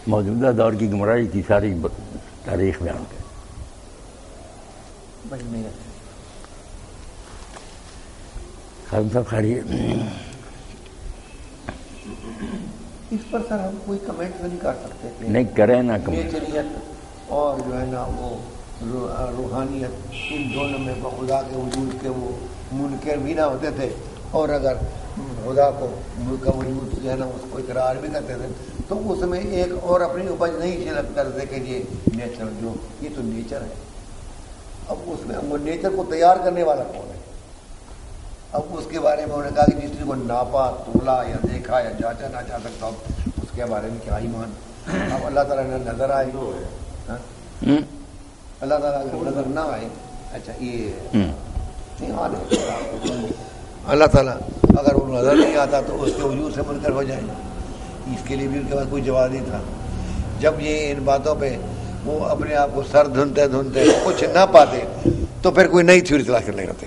موجودہ دور کی گمراہی کی ساری تاریخ بیان کر. خادم صاحب خیریت؟ اس پر سر ہم کوئی کمنٹ تو نہیں کر سکتے کہ نہیں کریں نا کمنٹ. نیچریت اور جو ہے نا وہ روحانیت ان دونوں میں خدا کے وجود کے وہ منکر بھی نہ ہوتے تھے، اور اگر خدا کو ملک کا وجود جو ہے نا اس کو اقرار بھی کرتے تھے تو اس میں ایک اور اپنی اپج نہیں شرک کرتے کہ یہ نیچر جو یہ تو نیچر ہے. اب اس میں وہ نیچر کو تیار کرنے والا کون ہے؟ اب اس کے بارے میں انہوں نے کہا کہ جس چیز کو ناپا تولا یا دیکھا یا جانچا نہ جا سکتا اس کے بارے میں کیا ایمان. اب اللہ تعالیٰ نے نظر آئے، اللہ تعالیٰ نظر نہ آئے، اچھا یہ اللہ تعالیٰ اگر وہ نظر نہیں آتا تو اس کے وجود سے منکر ہو جائیں. اس کے لیے بھی ان کے پاس کوئی جواب نہیں تھا. جب یہ ان باتوں پہ وہ اپنے آپ کو سر دھنتے دھنتے کچھ نہ پاتے تو پھر کوئی نئی تھیوری تلاش کرنے لگتے.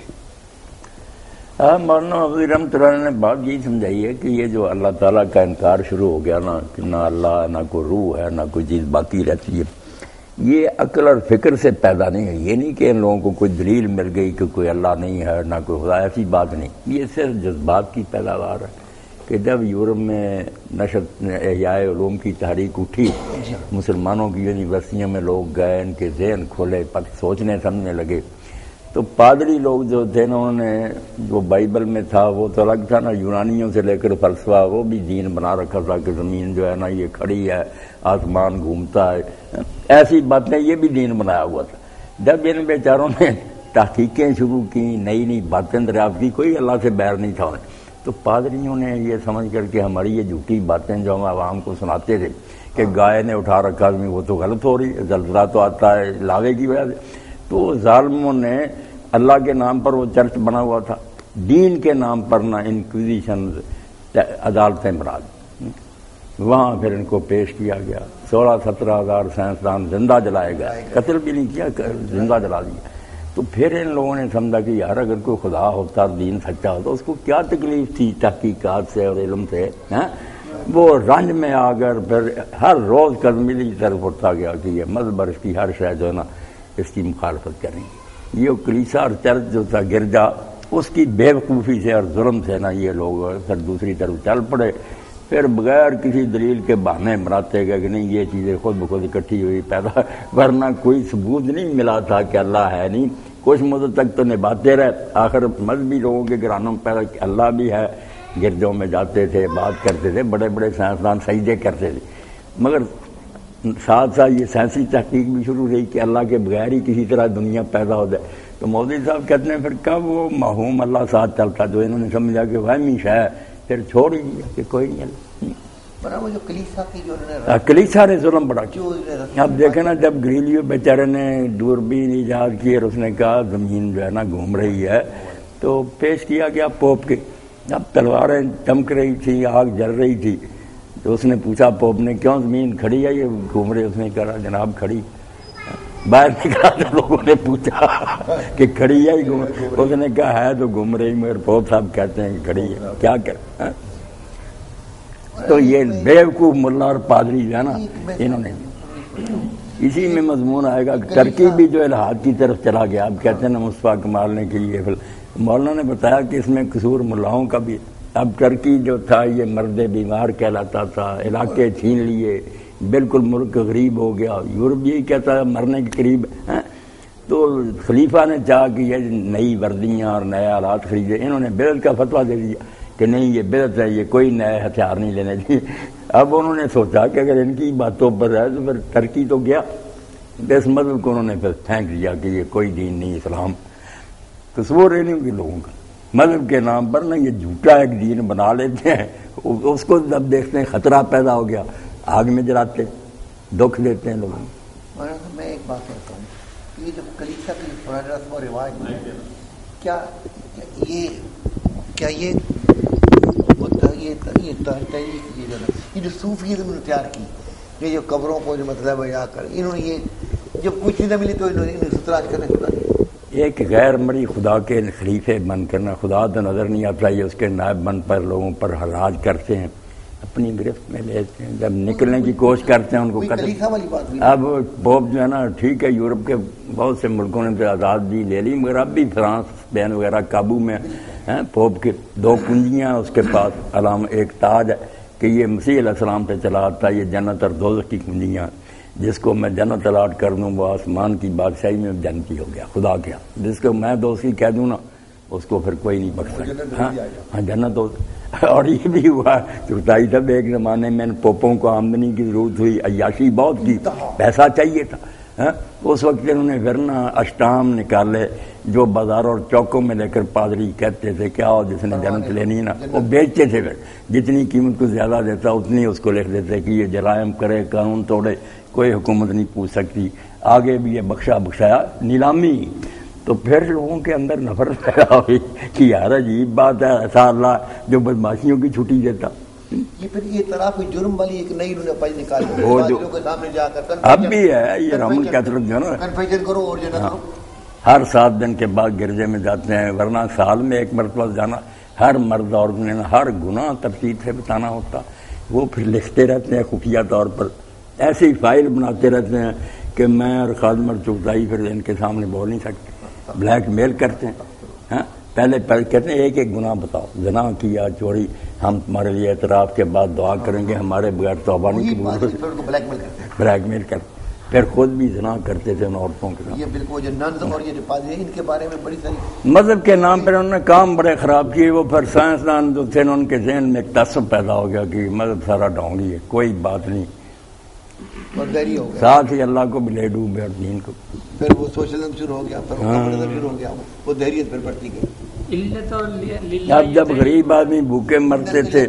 مولانا ابو رحمۃ اللہ نے بات یہی سمجھائی ہے کہ یہ جو اللہ تعالیٰ کا انکار شروع ہو گیا نا کہ نہ اللہ نہ کوئی روح ہے نہ کوئی چیز باقی رہتی ہے، یہ عقل اور فکر سے پیدا نہیں ہے. یہ نہیں کہ ان لوگوں کو کوئی دلیل مل گئی کہ کوئی اللہ نہیں ہے نہ کوئی خدا، ایسی بات نہیں. یہ صرف جذبات کی پیداوار ہے کہ جب یورپ میں نشر احیاء علوم کی تحریک اٹھی، مسلمانوں کی یونیورسٹیوں میں لوگ گئے، ان کے ذہن کھولے، سوچنے سمجھنے لگے، تو پادری لوگ جو تھے نا انہوں نے جو بائبل میں تھا وہ تو الگ تھا نا، یونانیوں سے لے کر فلسفہ وہ بھی دین بنا رکھا تھا کہ زمین جو ہے نا یہ کھڑی ہے، آسمان گھومتا ہے، ایسی باتیں یہ بھی دین بنایا ہوا تھا. جب ان بیچاروں نے تحقیقیں شروع کی، نئی نئی باتیں دریافت کی، کوئی اللہ سے بیر نہیں تھا انہیں، تو پادریوں نے یہ سمجھ کر کے ہماری یہ جھوٹی باتیں جو ہم عوام کو سناتے تھے کہ گائے نے اٹھا رکھا آدمی، وہ تو غلط ہو رہی ہے، زلزلہ تو آتا ہے لاوے کی وجہ سے. تو ظالموں نے اللہ کے نام پر وہ چرچ بنا ہوا تھا، دین کے نام پر نہ انکویزیشن عدالتیں بنا دی، وہاں پھر ان کو پیش کیا گیا. 16-17 ہزار سائنسدان زندہ جلائے گئے، قتل بھی نہیں کیا، زندہ جلا دیا. تو پھر ان لوگوں نے سمجھا کہ یار اگر کوئی خدا ہوتا، دین سچا ہوتا، اس کو کیا تکلیف تھی تحقیقات سے اور علم سے. وہ رنج میں آ کر پھر ہر روز قدمی کی طرف اٹھتا گیا کہ یہ مذہب اور اس کی ہر شے جو ہے نا اس کی مخالفت کریں گے. یہ کلیسا اور چرچ جو تھا گرجا، اس کی بے وقوفی سے اور ظلم سے نا یہ لوگ پھر دوسری طرف چل پڑے. پھر بغیر کسی دلیل کے بہانے بناتے گئے کہ نہیں یہ چیزیں خود بخود اکٹھی ہوئی پیدا، ورنہ کوئی ثبوت نہیں ملا تھا کہ اللہ ہے نہیں. کچھ مدت تک تو نبھاتے رہے، آخر مذہبی لوگوں کے گھرانوں میں پیدا کہ اللہ بھی ہے، گرجوں میں جاتے تھے، بات کرتے تھے، بڑے بڑے سائنسدان سجدے کرتے تھے. مگر ساتھ ساتھ یہ سائنسی تحقیق بھی شروع رہی کہ اللہ کے بغیر ہی کسی طرح دنیا پیدا ہو جائے. تو مودی صاحب کہتے ہیں پھر کب وہ محوم اللہ ساتھ چلتا، جو انہوں نے سمجھا کہ وہمی ہے، پھر چھوڑ ہی دیا کہ کوئی نہیں. وہ جو کلیسا نے ظلم بڑا کیا. اب دیکھیں نا جب گریلیو بیچارے نے دوربین ایجاد کی اور اس نے کہا زمین جو ہے نا گھوم رہی ہے، تو پیش کیا گیا پوپ کے. اب تلواریں چمک رہی تھی، آگ جل رہی تھی، تو اس نے پوچھا پوپ نے کیوں زمین کھڑی ہے یہ گھوم رہی؟ اس نے کہا جناب کھڑی. باہر نکلا تو لوگوں نے پوچھا کہ کھڑی ہے گھوم، اس نے کہا ہے تو گھوم رہی، مگر پوپ صاحب کہتے ہیں کہ کھڑی ہے، کیا کریں. تو یہ بیوقوف ملا اور پادری جو ہے نا انہوں نے اسی میں مضمون آئے گا. ترکی بھی جو الحاد کی طرف چلا گیا. اب کہتے ہیں نا مصطفیٰ کمال نے کہ یہ مولانا نے بتایا کہ اس میں قصور ملاؤں کا بھی. اب ترکی جو تھا یہ مرد بیمار کہلاتا تھا، علاقے چھین لیے، بالکل ملک غریب ہو گیا. یورپ یہی کہتا ہے مرنے کے قریب. تو خلیفہ نے چاہا کہ یہ نئی وردیاں اور نئے آلات خریدے. انہوں نے بدعت کا فتویٰ دے دیا کہ نہیں یہ بدعت ہے، یہ کوئی نئے ہتھیار نہیں لینے چاہیے. اب انہوں نے سوچا کہ اگر ان کی باتوں پر ہے تو پھر ترکی تو گیا. اس مذہب کو انہوں نے پھر پھینک دیا کہ یہ کوئی دین نہیں، اسلام. تصور ہے نہیں کہ لوگوں کا مذہب کے نام پر نا یہ جھوٹا ایک دین بنا لیتے ہیں، اس کو جب دیکھتے ہیں خطرہ پیدا ہو گیا آگ میں جلاتے، دکھ دیتے ہیں لوگوں. میں ایک بات کہتا ہوں، یہ جو کلیسا کی رسم و رواج ہے، کیا یہ جو صوفیزم نے تیار کی، یہ جو قبروں کو جو مطلب یا کر انہوں نے یہ جب کچھ چیزیں ملی تو انہوں نے ستراج کرنے خدا ایک غیر مری خدا کے خلیفے بن کرنا. خدا تو نظر نہیں آتا، یہ اس کے نائب بن پر لوگوں پر راج کرتے ہیں. اپنی گرفت میں لیتے ہیں، جب نکلنے کی کوشش کرتے ہیں ان کو قتل۔ اب پوپ جو ہے نا ٹھیک ہے، یورپ کے بہت سے ملکوں نے تو آزادی لے لی، مگر اب بھی فرانس اسپین وغیرہ قابو میں ہیں۔ پوپ کی 2 کنجیاں اس کے پاس، علام ایک تاج ہے کہ یہ مسیح علیہ السلام سے چلا آتا ہے، یہ جنت اور دوزخ کی کنجیاں، جس کو میں جنت الاٹ کر دوں وہ آسمان کی بادشاہی میں جنتی ہو گیا خدا کیا، جس کو میں دوستی کہہ دوں نا اس کو پھر کوئی نہیں بخش سکتا۔ ہاں جنت ہو۔ اور یہ بھی ہوا چوتھائی تب ایک زمانے میں پوپوں کو آمدنی کی ضرورت ہوئی، عیاشی بہت کی، پیسہ چاہیے تھا، اس وقت انہوں نے ورنہ اشٹام نکالے جو بازاروں اور چوکوں میں لے کر پادری کہتے تھے کیا ہو جس نے جنت لینی نا، وہ بیچتے تھے، پھر جتنی قیمت کو زیادہ دیتا اتنی اس کو لکھ دیتے کہ یہ جرائم کرے، قانون توڑے، کوئی حکومت نہیں پوچھ سکتی، آگے بھی یہ بخشایا نیلامی۔ تو پھر لوگوں کے اندر نفرت پیدا ہوئی کہ یار عجیب بات ہے، ایسا اللہ جو بدماشیوں کی چھٹی دیتا۔ یہ پھر یہ طرح جرم والی ایک نئی انہوں نے پائی نکالی، وہ جو کے سامنے جا کر اب بھی ہے یہ رحمت کی طرف جو ہے نا، کنفیشن کرو اور جو ہے ہر 7 دن کے بعد گرجے میں جاتے ہیں، ورنہ سال میں 1 مرتبہ جانا، ہر مرد اور نے ہر گناہ ترتیب سے بتانا ہوتا، وہ پھر لکھتے رہتے ہیں خفیہ طور پر، ایسی فائل بناتے رہتے ہیں کہ میں اور خادم چغتائی پھر ان کے سامنے بول نہیں سکتے، بلیک میل کرتے ہیں۔ ہاں پہلے کہتے ہیں ایک گناہ بتاؤ، زنا کیا، چوری، ہم تمہارے لیے اعتراف کے بعد دعا کریں گے، ہمارے بغیر توبہ نہیں قبول، بلیک میل کرتے، پھر خود بھی زنا کرتے تھے ان عورتوں کے ساتھ۔ یہ بالکل جو ننز اور یہ رفاظ ہیں ان کے بارے میں بڑی ساری مذہب کے نام پر انہوں نے کام بڑے خراب کیے، وہ پھر سائنسدان جو تھے ان کے ذہن میں ایک تعصب پیدا ہو گیا کہ مذہب سارا ڈھونگی ہے، کوئی بات نہیں، اور دہری ہو گیا، ساتھ ہی اللہ کو بھی لے ڈوبے اور دین کو، پھر وہ سوشلزم شروع ہو گیا، پھر کمونزم شروع ہو گیا، وہ دہریت پھر بڑھتی گئی۔ اب جب غریب آدمی بھوکے مرتے تھے،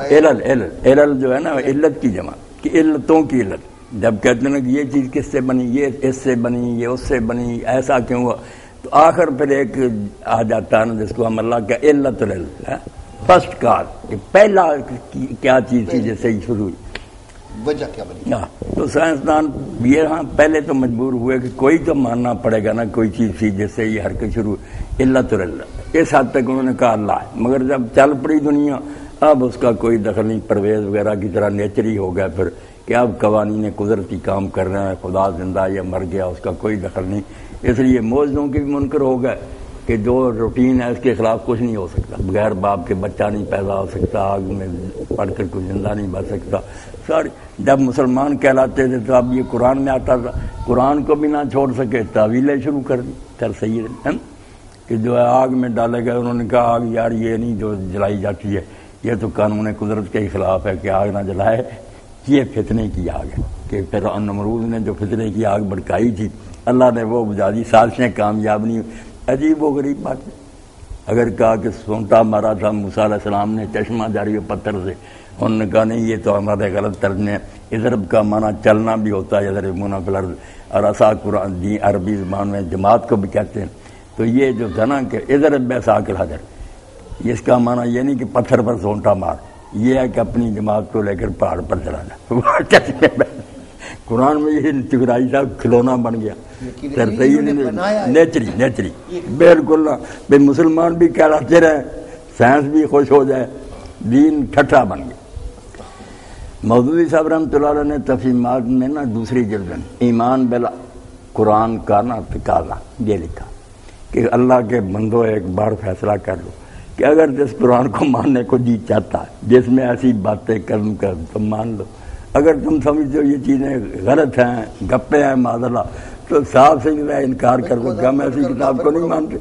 علل جو ہے نا علت کی جمع کہ علتوں کی علت، جب کہتے ہیں کہ یہ چیز کس سے بنی، یہ اس سے بنی، یہ اس سے بنی، ایسا کیوں ہوا، تو آخر پھر ایک آ جاتا ہے نا جس کو ہم اللہ کا علت العلت ہے، فرسٹ کاز کہ پہلا کیا چیز تھی جس سے یہ شروع ہوئی، وجہ کیا بنی۔ تو سائنسدان یہ ہاں پہلے تو مجبور ہوئے کہ کوئی تو ماننا پڑے گا نا کوئی چیز تھی جس سے یہ حرکت شروع، علت العلت، اس حد تک انہوں نے کہا اللہ ہے، مگر جب چل پڑی دنیا اب اس کا کوئی دخل نہیں، پرویز وغیرہ کی طرح نیچری ہو گیا پھر کہ اب قوانین قدرتی کام کر رہے ہیں، خدا زندہ یا مر گیا اس کا کوئی دخل نہیں، اس لیے معجزوں کے بھی منکر ہو گئے کہ جو روٹین ہے اس کے خلاف کچھ نہیں ہو سکتا، بغیر باپ کے بچہ نہیں پیدا ہو سکتا، آگ میں پڑھ کر کوئی زندہ نہیں بچ سکتا، ساری جب مسلمان کہلاتے تھے تو اب یہ قرآن میں آتا تھا، قرآن کو بھی نہ چھوڑ سکے، تعویلیں شروع کر دی سر سید کہ جو ہے آگ میں ڈالے گئے، انہوں نے کہا آگ یار یہ نہیں جو جلائی جاتی ہے، یہ تو قانون قدرت کے خلاف ہے کہ آگ نہ جلائے، یہ فتنے کی آگ ہے کہ پھر نمرود نے جو فتنے کی آگ بھڑکائی تھی اللہ نے وہ بجھا دی، سازشیں کامیاب نہیں، عجیب و غریب بات ہے۔ اگر کہا کہ سونٹا مارا تھا موسیٰ علیہ السلام نے چشمہ جاری پتھر سے، انہوں نے کہا نہیں یہ تو ہمارے غلط ترجمے ہیں، اضرب کا معنی چلنا بھی ہوتا ہے، یضربون فی الارض، اور عصا قرآن دی عربی زبان میں جماعت کو بھی کہتے ہیں، تو یہ جو تھا نا کہ اضرب بعصاک الحجر، اس کا معنی یہ نہیں کہ پتھر پر سونٹا مار، یہ ہے کہ اپنی جماعت کو لے کر پہاڑ پر چلانا، قرآن میں یہ چکرائی صاحب کھلونا بن گیا، نیچری بالکل نہ، بے مسلمان بھی کہلاتے رہے، سائنس بھی خوش ہو جائے، دین ٹھٹھا بن گیا۔ مودودی صاحب رحمۃ اللہ علیہ نے تفہیمات میں نا دوسری جلد ایمان بلا قرآن کا نا تقاضا یہ لکھا کہ اللہ کے بندو ایک بار فیصلہ کر لو کہ اگر جس قرآن کو ماننے کو جی چاہتا ہے جس میں ایسی باتیں قدم کر تم مان لو، اگر تم سمجھتے ہو یہ چیزیں غلط ہیں، گپے ہیں معاذ اللہ، تو صاحب سے انکار کر دو کہ ہم ایسی کتاب کو نہیں مانتے۔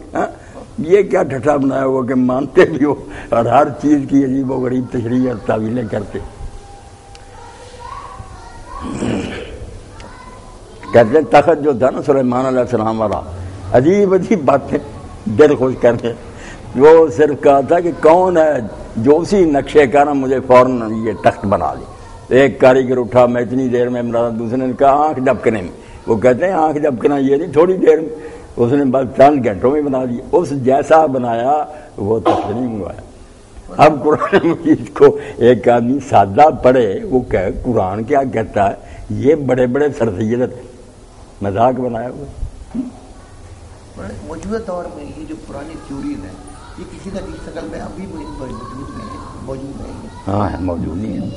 یہ کیا ٹھٹھا بنایا ہوا کہ مانتے بھی ہو اور ہر چیز کی عجیب و غریب تشریح اور تعویلیں کرتے۔ کہتے تخت جو تھا نا سلیمان علیہ السلام والا، عجیب عجیب باتیں دل خوش کرتے، وہ صرف کہا تھا کہ کون ہے جو اسی نقشے کا نا مجھے فوراً یہ تخت بنا دے۔ ایک کاریگر اٹھا میں اتنی دیر میں بنا، دوسرے نے کہا آنکھ جھپکنے میں، وہ کہتے ہیں آنکھ جھپکنا یہ نہیں تھوڑی دیر میں، اس نے بس چند گھنٹوں میں بنا دیا، اس جیسا بنایا وہ تخت نہیں منگوایا۔ اب قرآن مجید کو ایک آدمی سادہ پڑھے، وہ کہ قرآن کیا کہتا ہے، یہ بڑے بڑے سرسید مذاق بنایا ہوا۔ موجودہ دور میں یہ جو پرانی تھیوریز ہیں یہ کسی نہ کسی شکل میں ابھی موجود ہیں، موجود ہے. ہاں ہے، موجود ہی ہے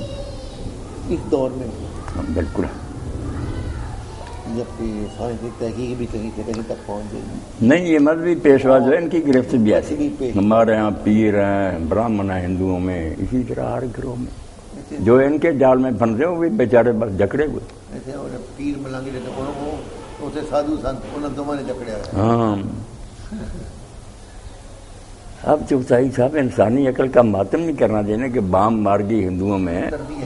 اس دور میں بالکل. جبکہ سائنسی تحقیق بھی کہیں سے کہیں تک پہنچ گئی. نہیں یہ مذہبی پیشوا جو ہے ان کی گرفت بھی ایسی. ہمارے یہاں پیر ہیں، براہمن ہیں ہندوؤں میں، اسی طرح ہر گروہ میں جو ان کے جال میں پھنسے وہ بھی بیچارے بس جکڑے ہوئے. ایسے پیر ملانگی رہتے اسے سادھو سنت انہوں دونوں نے جکڑے ہوئے. ہاں اب چوسائی صاحب انسانی عقل کا ماتم نہیں کرنا دینا کہ بام مارگی ہندوؤں میں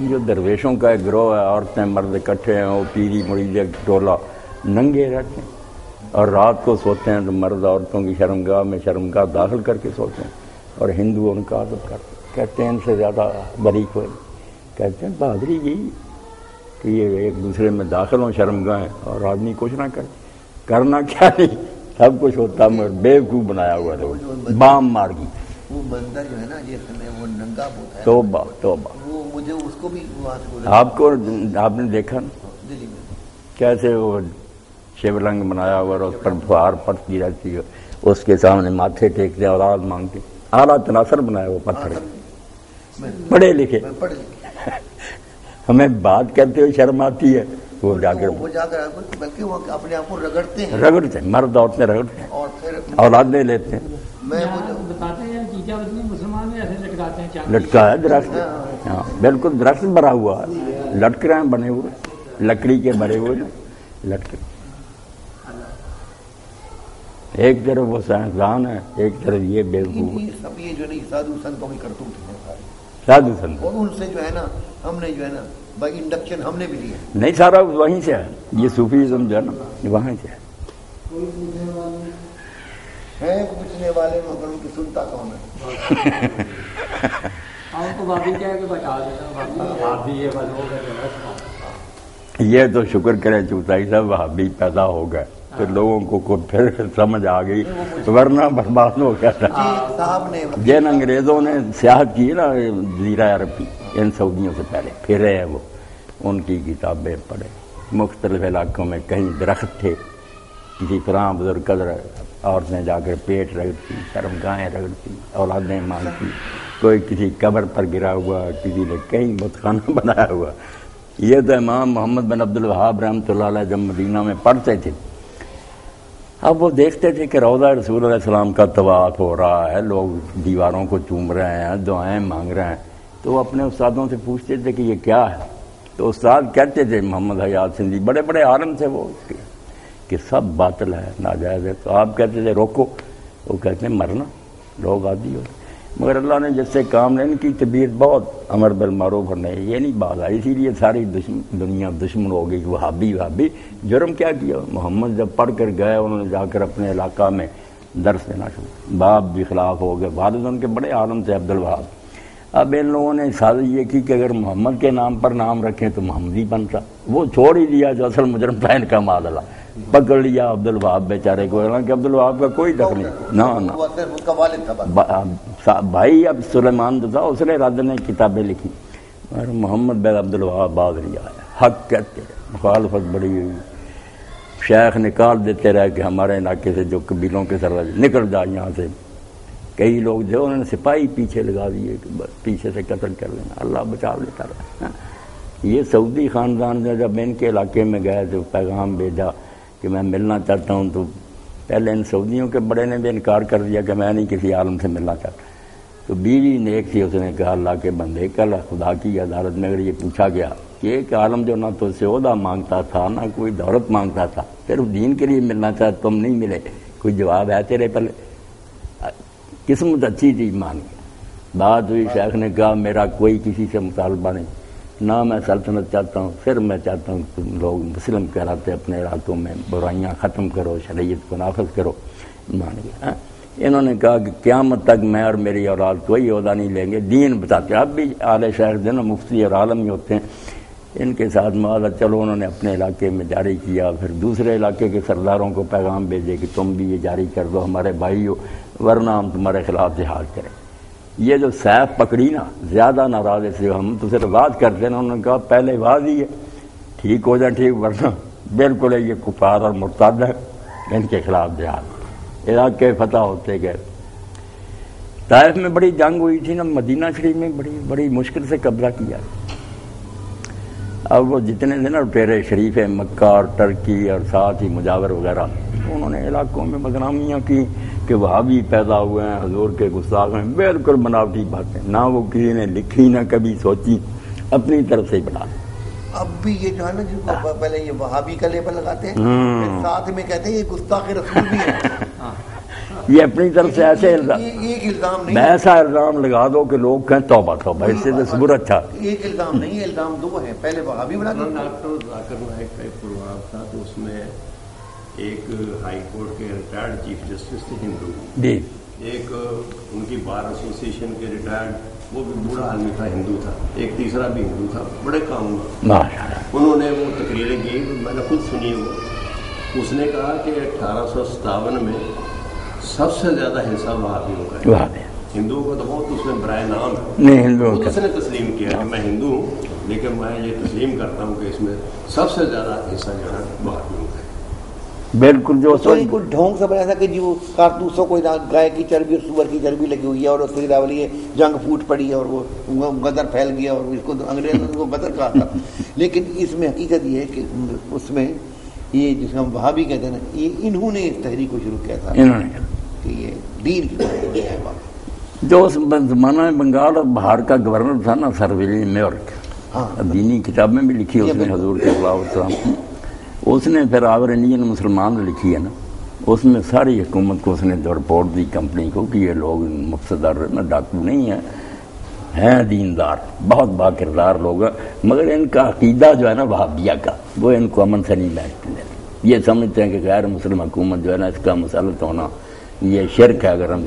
جو درویشوں کا ایک گروہ ہے، عورتیں مرد اکٹھے ہیں، وہ پیری مرید ٹولہ ننگے رہتے ہیں اور رات کو سوتے ہیں تو مرد عورتوں کی شرمگاہ میں شرمگاہ داخل کر کے سوتے ہیں اور ہندو ان کا عزت کرتے ہیں. کہتے ہیں ان سے زیادہ بریک ہوئے. کہتے ہیں بہادری یہی کہ یہ ایک دوسرے میں داخل ہوں شرمگاہیں اور آدمی کچھ نہ کرے. کرنا کیا نہیں، سب کچھ ہوتا مگر بیوقوف بنایا ہوا تھا بام مارگی. وہ منظر جو ہے نا جس میں وہ ننگا ہوتا ہے، توبہ توبہ. وہ مجھے اس کو بھی وہاں سے آپ نے دیکھا نا دلی میں کیسے وہ شیو لنگ بنایا ہوا اور اس پر فہار پڑتی رہتی ہے، اس کے سامنے ماتھے ٹیکتے ہیں، اولاد مانگتے. اعلیٰ تناصر بنایا وہ پتھر، پڑھے لکھے. ہمیں بات کرتے ہوئے شرم آتی ہے، وہ جا کر بلکہ وہ اپنے آپ کو رگڑتے ہیں، مرد عورتیں رگڑتے ہیں اور پھر اولادیں لیتے ہیں. میں بتاتے ہیں مسلمان میں ایسے لٹکاتے ہیں لٹکا ہے درخت. ہاں بالکل درخت بھرا ہوا ہے، لٹک رہے ہیں بنے ہوئے، لکڑی کے بھرے ہوئے لٹک. ایک طرف وہ سائنسدان ہے، ایک طرف یہ بیوقوف. سب یہ جو نہیں سادھو سنتوں کی کرتوت ہے سادھو سنت، اور ان سے جو ہے نا ہم نے جو ہے نا بائی انڈکشن ہم نے بھی لیا. نہیں سارا وہیں سے ہے، یہ صوفیزم جو ہے نا وہاں سے ہے. پوچھنے والے مگر ان کی سنتا کون ہے؟ یہ تو شکر کرے چوتائی صاحب وہابی پیدا ہو گئے تو لوگوں کو پھر سمجھ آ گئی، ورنہ برباد ہو گیا تھا. صاحب نے جن انگریزوں نے سیاحت کی نا جزیرہ عرب کی، ان سعودیوں سے پہلے پھرے ہیں وہ، ان کی کتابیں پڑھے. مختلف علاقوں میں کہیں درخت تھے، کسی فلاں بزرگ قدر عورتیں جا کر پیٹ رگڑتی، شرمگاہیں رگڑتی، اولادیں مانگتی. کوئی کسی قبر پر گرا ہوا، کسی نے کہیں بت خانہ بنایا ہوا. یہ تو امام محمد بن عبد الوہاب رحمۃ اللہ علیہ جب مدینہ میں پڑھتے تھے، اب وہ دیکھتے تھے کہ روضہ رسول علیہ السلام کا طواف ہو رہا ہے، لوگ دیواروں کو چوم رہے ہیں، دعائیں مانگ رہے ہیں. تو وہ اپنے استادوں سے پوچھتے تھے کہ یہ کیا ہے. تو استاد کہتے تھے، محمد حیات سندھی بڑے بڑے عالم تھے وہ، کہ سب باطل ہے، ناجائز ہے. تو آپ کہتے تھے روکو، وہ کہتے ہیں مرنا، لوگ عادی ہو. مگر اللہ نے جس سے کام لینے کی طبیعت بہت امر بالمعروف اور نہیں، یہ نہیں بات آئی. اسی لیے ساری دنیا دشمن ہو گئی. وہابی جرم کیا کیا؟ محمد جب پڑھ کر گئے، انہوں نے جا کر اپنے علاقہ میں درس دینا شروع. باپ بھی خلاف ہو گئے، والد ان کے بڑے عالم تھے عبد الوہاب. اب ان لوگوں نے سازش یہ کی کہ اگر محمد کے نام پر نام رکھیں تو محمدی بنتا. وہ چھوڑ ہی دیا جو اصل مجرم تھا ان کا، معاذ اللہ. پکڑ لیا عبد الوہاب بیچارے کو، حالانکہ عبد الوہاب کا کوئی دخل نہیں. نہ بھائی اب سلیمان جو تھا اس نے رد نے کتابیں لکھی، اور محمد بن عبد الوہاب باز نہیں آیا. حق کہتے رہے، مخالفت بڑی ہوئی. شیخ نکال دیتے رہے کہ ہمارے علاقے سے جو قبیلوں کے سردار نکل جائے یہاں سے. کئی لوگ جو انہوں نے سپاہی پیچھے لگا دیے کہ بس پیچھے سے قتل کر لینا، اللہ بچا لیتا رہا. یہ سعودی خاندان نے جب ان کے علاقے میں گئے تو پیغام بھیجا کہ میں ملنا چاہتا ہوں، تو پہلے ان سعودیوں کے بڑے نے بھی انکار کر دیا کہ میں نہیں کسی عالم سے ملنا چاہتا. تو بیوی نیک تھی، اس نے کہا اللہ کے بندے، کل خدا کی عدالت میں اگر یہ پوچھا گیا کہ ایک عالم جو نہ تو سے عہدہ مانگتا تھا نہ کوئی دولت مانگتا تھا، صرف دین کے لیے ملنا چاہتا، تم نہیں ملے، کوئی جواب ہے تیرے پہلے؟ قسمت اچھی تھی، مان گیا. بات ہوئی، شیخ نے کہا میرا کوئی کسی سے مطالبہ نہیں، نہ میں سلطنت چاہتا ہوں، صرف میں چاہتا ہوں تم لوگ مسلم کہلاتے اپنے علاقوں میں برائیاں ختم کرو، شریعت کو نافذ کرو. مان گیا. انہوں نے کہا کہ قیامت تک میں اور میری اولاد کوئی عہدہ نہیں لیں گے، دین بتاتے. اب بھی اعلی شیخ جو نا مفتی اور عالم ہی ہوتے ہیں، ان کے ساتھ معاہدہ. چلو انہوں نے اپنے علاقے میں جاری کیا، پھر دوسرے علاقے کے سرداروں کو پیغام بھیجے کہ تم بھی یہ جاری کر دو ہمارے بھائی ہو، ورنہ ہم تمہارے خلاف جہاد کریں. یہ جو سیف پکڑی نا، زیادہ ناراض سے ہم تو صرف بات کرتے ہیں. انہوں نے کہا پہلے بات ہی ہے، ٹھیک ہو جائے ٹھیک، ورنہ بالکل ہے یہ کفار اور مرتد ہے، ان کے خلاف جہاد. علاقے فتح ہوتے گئے. طائف میں بڑی جنگ ہوئی تھی نا، مدینہ شریف میں بڑی مشکل سے قبضہ کیا۔ اب وہ جتنے تھے نا لٹیرے شریف مکہ اور ترکی اور ساتھ ہی مجاور وغیرہ، انہوں نے علاقوں میں بدنامیاں کی کہ وہابی پیدا ہوئے ہیں، حضور کے گستاخ ہیں، بالکل بناوٹی باتیں، نہ وہ کسی نے لکھی نہ کبھی سوچی، اپنی طرف سے ہی بنا۔ اب بھی یہ جو ہے نا، جن کو پہلے یہ وہابی کا لیبل لگاتے ہیں، پھر ساتھ میں کہتے ہیں یہ گستاخ رسول بھی ہے۔ یہ اپنی طرف سے ایسے ایک الزام نہیں، ایسا الزام لگا دو کہ لوگ کہیں توبہ توبہ، اس سے تصور اچھا۔ ایک الزام نہیں، الزام دو ہیں، پہلے وہابی بنا دو۔ ڈاکٹر ذاکر نائک کا ایک پروگرام تھا تو اس میں ایک ہائی کورٹ کے ریٹائرڈ چیف جسٹس تھے ہندو، جی، ایک ان کی بار ایسوسیشن کے ریٹائرڈ، وہ بھی بوڑھا آدمی تھا، ہندو تھا، ایک تیسرا بھی ہندو تھا، بڑے کام انہوں نے وہ تقریریں کی، میں نے خود سنی وہ۔ اس نے کہا کہ 1857 میں سب سے زیادہ حصہ وہابیوں کا ہے، ہندوؤں کا تو بہت اس میں برائے نام ہے، نہیں ہندوؤں اس نے تسلیم کیا کہ میں ہندو ہوں لیکن میں یہ تسلیم کرتا ہوں کہ اس میں سب سے زیادہ حصہ جو ہے وہابیوں کا ہے۔ بالکل جو کوئی ڈھونگ سے بنا تھا کہ جو کارتوسوں کو گائے کی چربی اور سور کی چربی لگی ہوئی ہے اور اس کی جنگ پھوٹ پڑی ہے اور وہ غدر پھیل گیا اور اس کو انگریزوں نے غدر کہا تھا۔ لیکن اس میں حقیقت یہ ہے کہ اس میں یہ جس کو ہم وہابی کہتے ہیں نا، یہ انہوں نے اس تحریک کو شروع کیا تھا، انہوں نے کہ یہ دین کی ہے۔ جو اس زمانہ میں بنگال اور بہار کا گورنر تھا نا، سر ولیم میورک، دینی کتاب میں بھی لکھی اس نے حضور کے صلی اللہ علیہ وسلم، اس نے پھر آور انڈین مسلمان لکھی ہے نا، اس میں ساری حکومت کو اس نے رپورٹ دی کمپنی کو کہ یہ لوگ مقصدار نہ ڈاکو نہیں ہیں دیندار، بہت با کردار لوگ ہیں، مگر ان کا عقیدہ جو ہے نا وہابیہ کا، وہ ان کو امن سے نہیں بیٹھتے، یہ سمجھتے ہیں کہ غیر مسلم حکومت جو ہے نا اس کا مسلط ہونا یہ شرک ہے۔ اگر ہم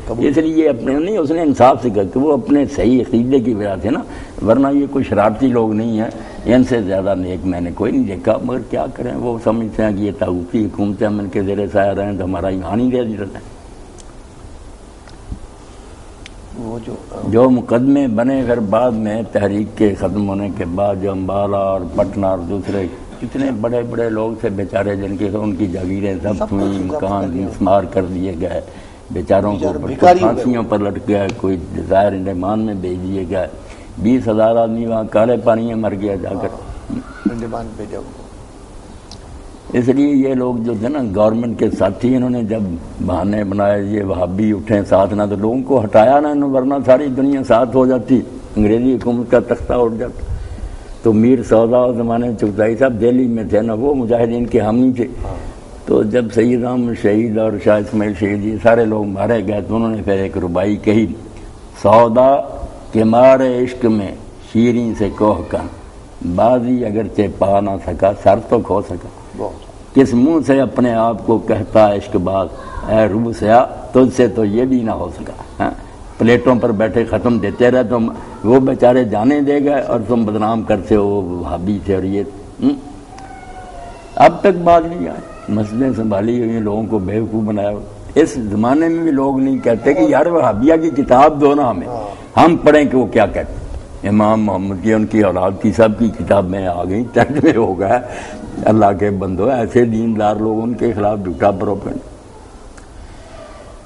اس لیے یہ اپنے نہیں، اس نے انصاف سے کہا کہ وہ اپنے صحیح عقیدے کی وجہ سے نا، ورنہ یہ کوئی شرارتی لوگ نہیں ہیں، ان سے زیادہ نیک میں نے کوئی نہیں دیکھا، مگر کیا کریں، وہ سمجھتے ہیں کہ یہ طاغوتی حکومتیں ہم ان کے زیر سایہ رہے ہیں تو ہمارا ایمان ہی دے دیتے ہیں۔ وہ جو مقدمے بنے پھر بعد میں تحریک کے ختم ہونے کے بعد، جو امبالہ اور پٹنہ اور دوسرے کتنے بڑے بڑے لوگ تھے بیچارے، جن کی ان کی جاگیریں ضبط ہوئیں، مکان مسمار کر دیے گئے، بیچاروں کو پھانسیوں پر لٹکا، کوئی ظاہر انڈمان میں بھیج دیے گئے، 20,000 آدمی وہاں کالے پانی میں مر گیا جا کر۔ اس لیے یہ لوگ جو تھے نا گورنمنٹ کے ساتھی، انہوں نے جب بہانے بنائے یہ وہابی اٹھیں ساتھ نہ، تو لوگوں کو ہٹایا نہ، ورنہ ساری دنیا ساتھ ہو جاتی، انگریزی حکومت کا تختہ اٹھ جاتا۔ تو میر سودا اس زمانے میں چغتائی صاحب دہلی میں تھے نا، وہ مجاہدین کے حامی تھے، تو جب سید احمد شہید اور شاہ اسماعیل شہید یہ سارے لوگ مارے گئے تو انہوں نے پھر ایک ربائی کہی، سودا کے مارے عشق میں شیریں سے کوہ کن، بازی اگرچہ پا نہ سکا سر تو کھو سکا، کس منہ سے اپنے آپ کو کہتا عشق باز، اے روح سیا تجھ سے تو یہ بھی نہ ہو سکا۔ پلیٹوں پر بیٹھے ختم دیتے رہے، تم وہ بیچارے جانے دے گئے اور تم بدنام کرتے ہو وہابی سے، اور یہ اب تک بات نہیں آئی، مسجدیں سنبھالی ہوئی، لوگوں کو بیوقوف بنایا۔ اس زمانے میں بھی لوگ نہیں کہتے کہ یار وہابیہ کی کتاب دو نا ہمیں، ہم پڑھیں کہ وہ کیا کہتے ہیں۔ امام محمد کی، ان کی اولاد کی، سب کی کتاب میں آ گئی، ترجمے ہو گیا، اللہ کے بندو ایسے دیندار لوگ، ان کے خلاف جھوٹا پروپیگنڈا۔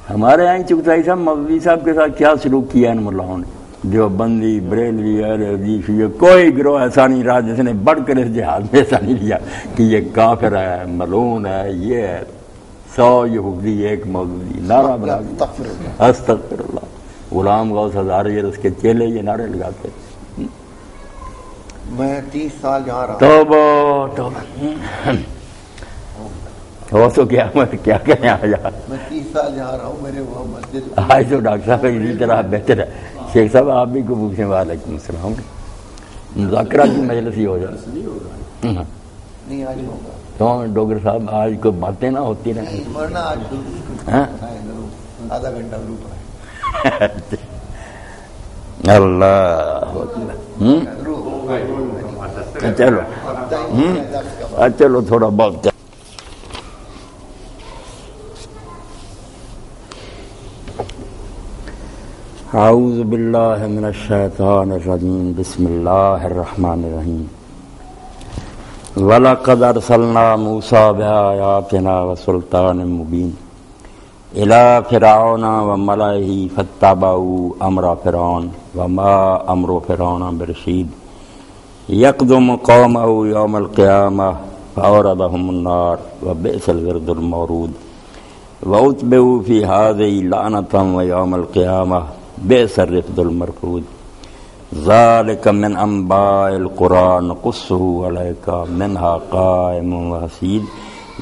ہمارے یہاں چغتائی صاحب مولوی صاحب کے ساتھ کیا سلوک کیا ان ملاؤں نے، جو بندی بریلوی اہل حدیث، یہ کوئی گروہ ایسا نہیں رہا جس نے بڑھ کر اس جہاد میں ایسا نہیں لیا کہ یہ کافر ہے، ملعون ہے، یہ ہے 100 یہودی ایک مولوی، نعرہ بنا دیا استغفر اللہ۔ غلام غوث ہزارے اور اس کے چیلے یہ نعرے لگاتے۔ میں 30 سال جہاں رہا، توبہ توبہ، ہو تو کیا کیا کہیں آج، میں 30 سال جہاں رہا ہوں، میرے وہ مسجد آج تو ڈاکٹر صاحب اسی طرح بہتر ہے۔ شیخ صاحب آپ بھی کو پوچھیں، وعلیکم السلام، مذاکرہ کی مجلس ہی ہو جائے نہیں، آج ہوگا تو ڈاکٹر صاحب آج کو باتیں نہ ہوتی رہیں، ورنہ آج آدھا گھنٹہ گروپ ہے۔ اللہ چلو چلو تھوڑا بہت اعوذ باللہ من الشیطان الرجیم، بسم اللہ الرحمن الرحیم۔ وَلَقَدْ أَرْسَلْنَا مُوسَىٰ بِآيَاتِنَا وَسُلْطَانٍ مُبِينٍ الی فرعون وملئہ فاتبعوا امر فرعون وما امر فرعون برشید یقدم قومہ یوم القیامہ فاوردہم النار وبئس الورد المورود واتبعوا فی ہذہ لعنۃ ویوم القیامہ بئس الرفد المرفود ذالک من انباء القرى نقصہ علیک منہا قائم وحصید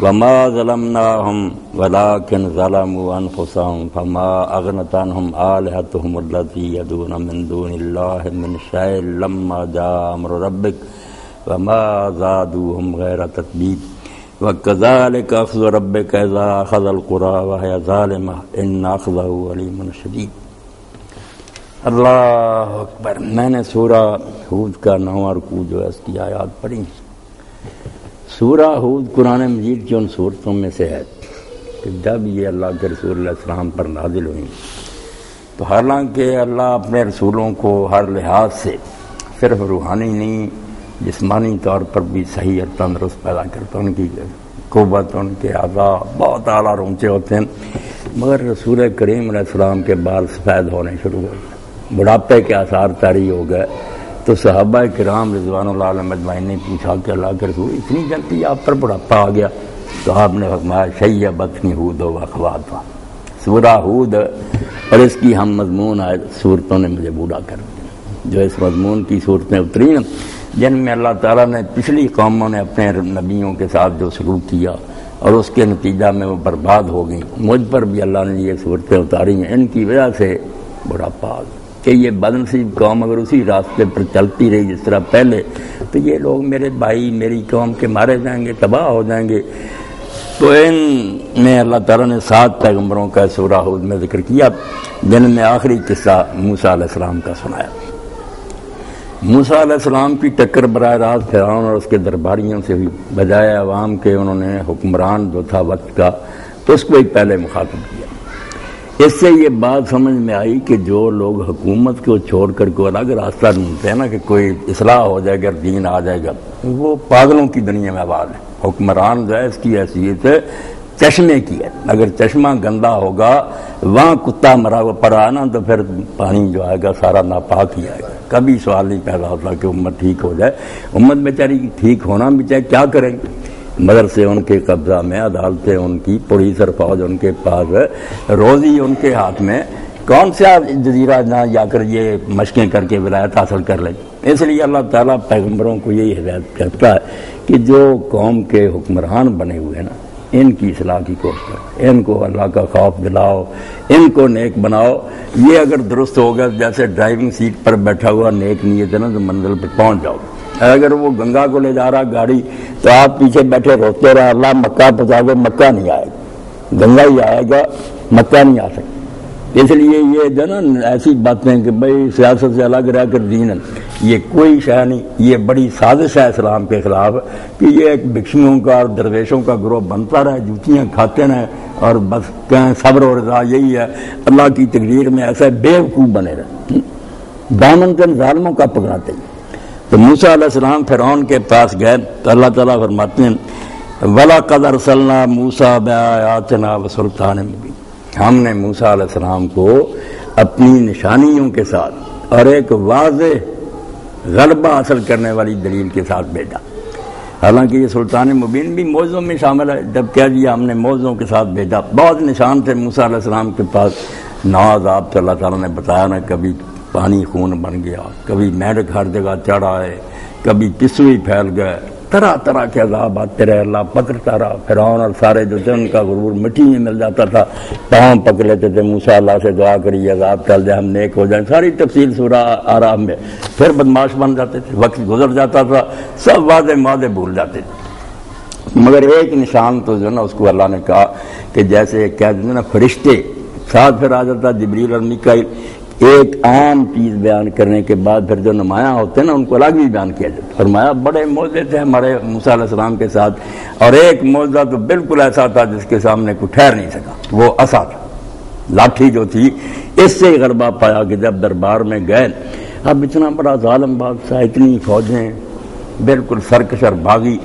وما ظلمناہم ولکن ظلموا انفسہم فما اغنت عنہم آلہتہم التی یدعون من دون اللہ من شیء لما جاء امر ربک وما زادوہم غیر تتبیب وکذالک اخذ ربک اذا اخذ القرى وہی ظالمہ ان اخذہ علیم شدید۔ اللہ اکبر۔ میں نے سورہ ہود کا 9واں رکوع جو ہے اس کی آیات پڑھی۔ سورہ ہود قرآن مجید کی ان صورتوں میں سے ہے کہ جب یہ اللہ کے رسول علیہ السلام پر نازل ہوئی تو حالانکہ اللہ اپنے رسولوں کو ہر لحاظ سے صرف روحانی نہیں جسمانی طور پر بھی صحیح اور تندرست پیدا کرتا، ان کی قوت، ان کے اعضاء بہت اعلیٰ اور اونچے ہوتے ہیں، مگر رسول کریم علیہ السلام کے بال سفید ہونے شروع ہو گئے، بڑھاپے کے آثار طاری ہو گئے۔ تو صحابہ کرام رضوان اللہ علیہم اجمعین نے پوچھا کہ اللہ کے رسول اتنی جلدی آپ پر بڑھاپا آ گیا؟ تو آپ نے فرمایا شیبتنی ہود و اخواتها، سورہ ہود اور اس کی ہم مضمون آئے صورتوں نے مجھے بوڑھا کر دیا۔ جو اس مضمون کی صورتیں اتری نا جن میں اللہ تعالیٰ نے پچھلی قوموں نے اپنے نبیوں کے ساتھ جو سلوک کیا اور اس کے نتیجہ میں وہ برباد ہو گئیں، مجھ پر بھی اللہ نے یہ صورتیں اتاری ہیں، ان کی وجہ سے بڑھاپا آ گیا کہ یہ بدنصیب قوم اگر اسی راستے پر چلتی رہی جس طرح پہلے تو یہ لوگ میرے بھائی میری قوم کے مارے جائیں گے، تباہ ہو جائیں گے۔ تو ان میں اللہ تعالیٰ نے 7 پیغمبروں کا سورہ ہود میں ذکر کیا، جن میں آخری قصہ موسیٰ علیہ السلام کا سنایا۔ موسیٰ علیہ السلام کی ٹکر براہ راست فرعون اور اس کے درباریوں سے ہوئی، بجائے عوام کے انہوں نے حکمران جو تھا وقت کا تو اس کو ہی پہلے مخاطب کیا۔ اس سے یہ بات سمجھ میں آئی کہ جو لوگ حکومت کو چھوڑ کر کوئی الگ راستہ ڈھونڈتے ہیں نا کہ کوئی اصلاح ہو جائے گا، دین آ جائے گا، وہ پاگلوں کی دنیا میں آباد ہے۔ حکمران جو ہے اس کی حیثیت چشمے کی ہے، اگر چشمہ گندا ہوگا وہاں کتا مرا ہوا پڑا نا تو پھر پانی جو آئے گا سارا ناپاک ہی آئے گا۔ کبھی سوال نہیں پیدا ہوتا کہ امت ٹھیک ہو جائے، امت بیچاری ٹھیک ہونا بھی چاہے کیا کریں گے، مدرسے ان کے قبضہ میں، عدالتیں ان کی، پولیس فوج ان کے پاس، روزی ان کے ہاتھ میں، کون سا جزیرہ نہ جا کر یہ مشقیں کر کے ولایت حاصل کر لیں۔ اس لیے اللہ تعالیٰ پیغمبروں کو یہی ہدایت کرتا ہے کہ جو قوم کے حکمران بنے ہوئے ہیں نا ان کی اصلاح کی کوشش کرو، ان کو اللہ کا خوف دلاؤ، ان کو نیک بناؤ۔ یہ اگر درست ہوگا جیسے ڈرائیونگ سیٹ پر بیٹھا ہوا نیک نیت ہے نا تو منزل پر پہنچ جاؤ۔ اگر وہ گنگا کو لے جا رہا گاڑی تو آپ پیچھے بیٹھے روتے رہے اللہ مکہ پہنچا دے، مکہ نہیں آئے گا، گنگا ہی آئے گا، مکہ نہیں آ سکتا۔ اس لیے یہ جو نا ایسی باتیں کہ بھائی سیاست سے الگ رہ کر دین، یہ کوئی شے نہیں، یہ بڑی سازش ہے اسلام کے خلاف کہ یہ ایک بھکشیوں کا اور درویشوں کا گروہ بنتا رہے، جوتیاں کھاتے رہے اور بس کہیں صبر و رضا یہی ہے، اللہ کی تقدیر میں ایسا بیوقوف بنے رہے، دامن کن ظالموں کا پکڑاتے ہیں۔ تو موسیٰ علیہ السلام فرعون کے پاس گئے تو اللہ تعالیٰ فرماتے ہیں وَلَقَدْ أَرْسَلْنَا مُوسَىٰ بِآيَاتِنَا وَسُلْطَانٍ مُبِينٍ، ہم نے موسیٰ علیہ السلام کو اپنی نشانیوں کے ساتھ اور ایک واضح غلبہ حاصل کرنے والی دلیل کے ساتھ بھیجا۔ حالانکہ یہ سلطان مبین بھی موعظوں میں شامل ہے، جب کہہ دیا ہم نے موعظوں کے ساتھ بھیجا۔ بہت نشان تھے موسیٰ علیہ السلام کے پاس، 9 عذاب سے اللہ تعالیٰ نے بتایا نا، کبھی پانی خون بن گیا، کبھی میڈک ہر جگہ چڑھ آئے، کبھی پسوئی پھیل گئے، طرح طرح کے عذاب آتے رہے، اللہ پکڑتا رہا۔ فرعون اور سارے جو تھے ان کا غرور مٹی میں مل جاتا تھا، پاؤں پکڑ لیتے تھے، موسیٰ اللہ سے دعا کری عذاب ٹل جائے، ہم نیک ہو جائیں، ساری تفصیل سورہ آراف میں۔ پھر بدماش بن جاتے تھے، وقت گزر جاتا تھا، سب وعدے معاہدے بھول جاتے تھے۔ مگر ایک نشان تو جو نا اس کو اللہ نے کہا کہ جیسے کہہ دیتے نا فرشتے ساتھ پھر آ جاتا جبریل اور میکائیل، ایک عام چیز بیان کرنے کے بعد پھر جو نمایاں ہوتے ہیں نا ان کو الگ بھی بیان کیا جاتا۔ فرمایا بڑے معجزے تھے ہمارے موسیٰ علیہ السلام کے ساتھ، اور ایک معجزہ تو بالکل ایسا تھا جس کے سامنے کوئی ٹھہر نہیں سکا، وہ عصا تھا، لاٹھی جو تھی۔ اس سے ہی غلبہ پایا کہ جب دربار میں گئے، اب اتنا بڑا ظالم بادشاہ، اتنی فوجیں، بالکل سرکش اور باغی،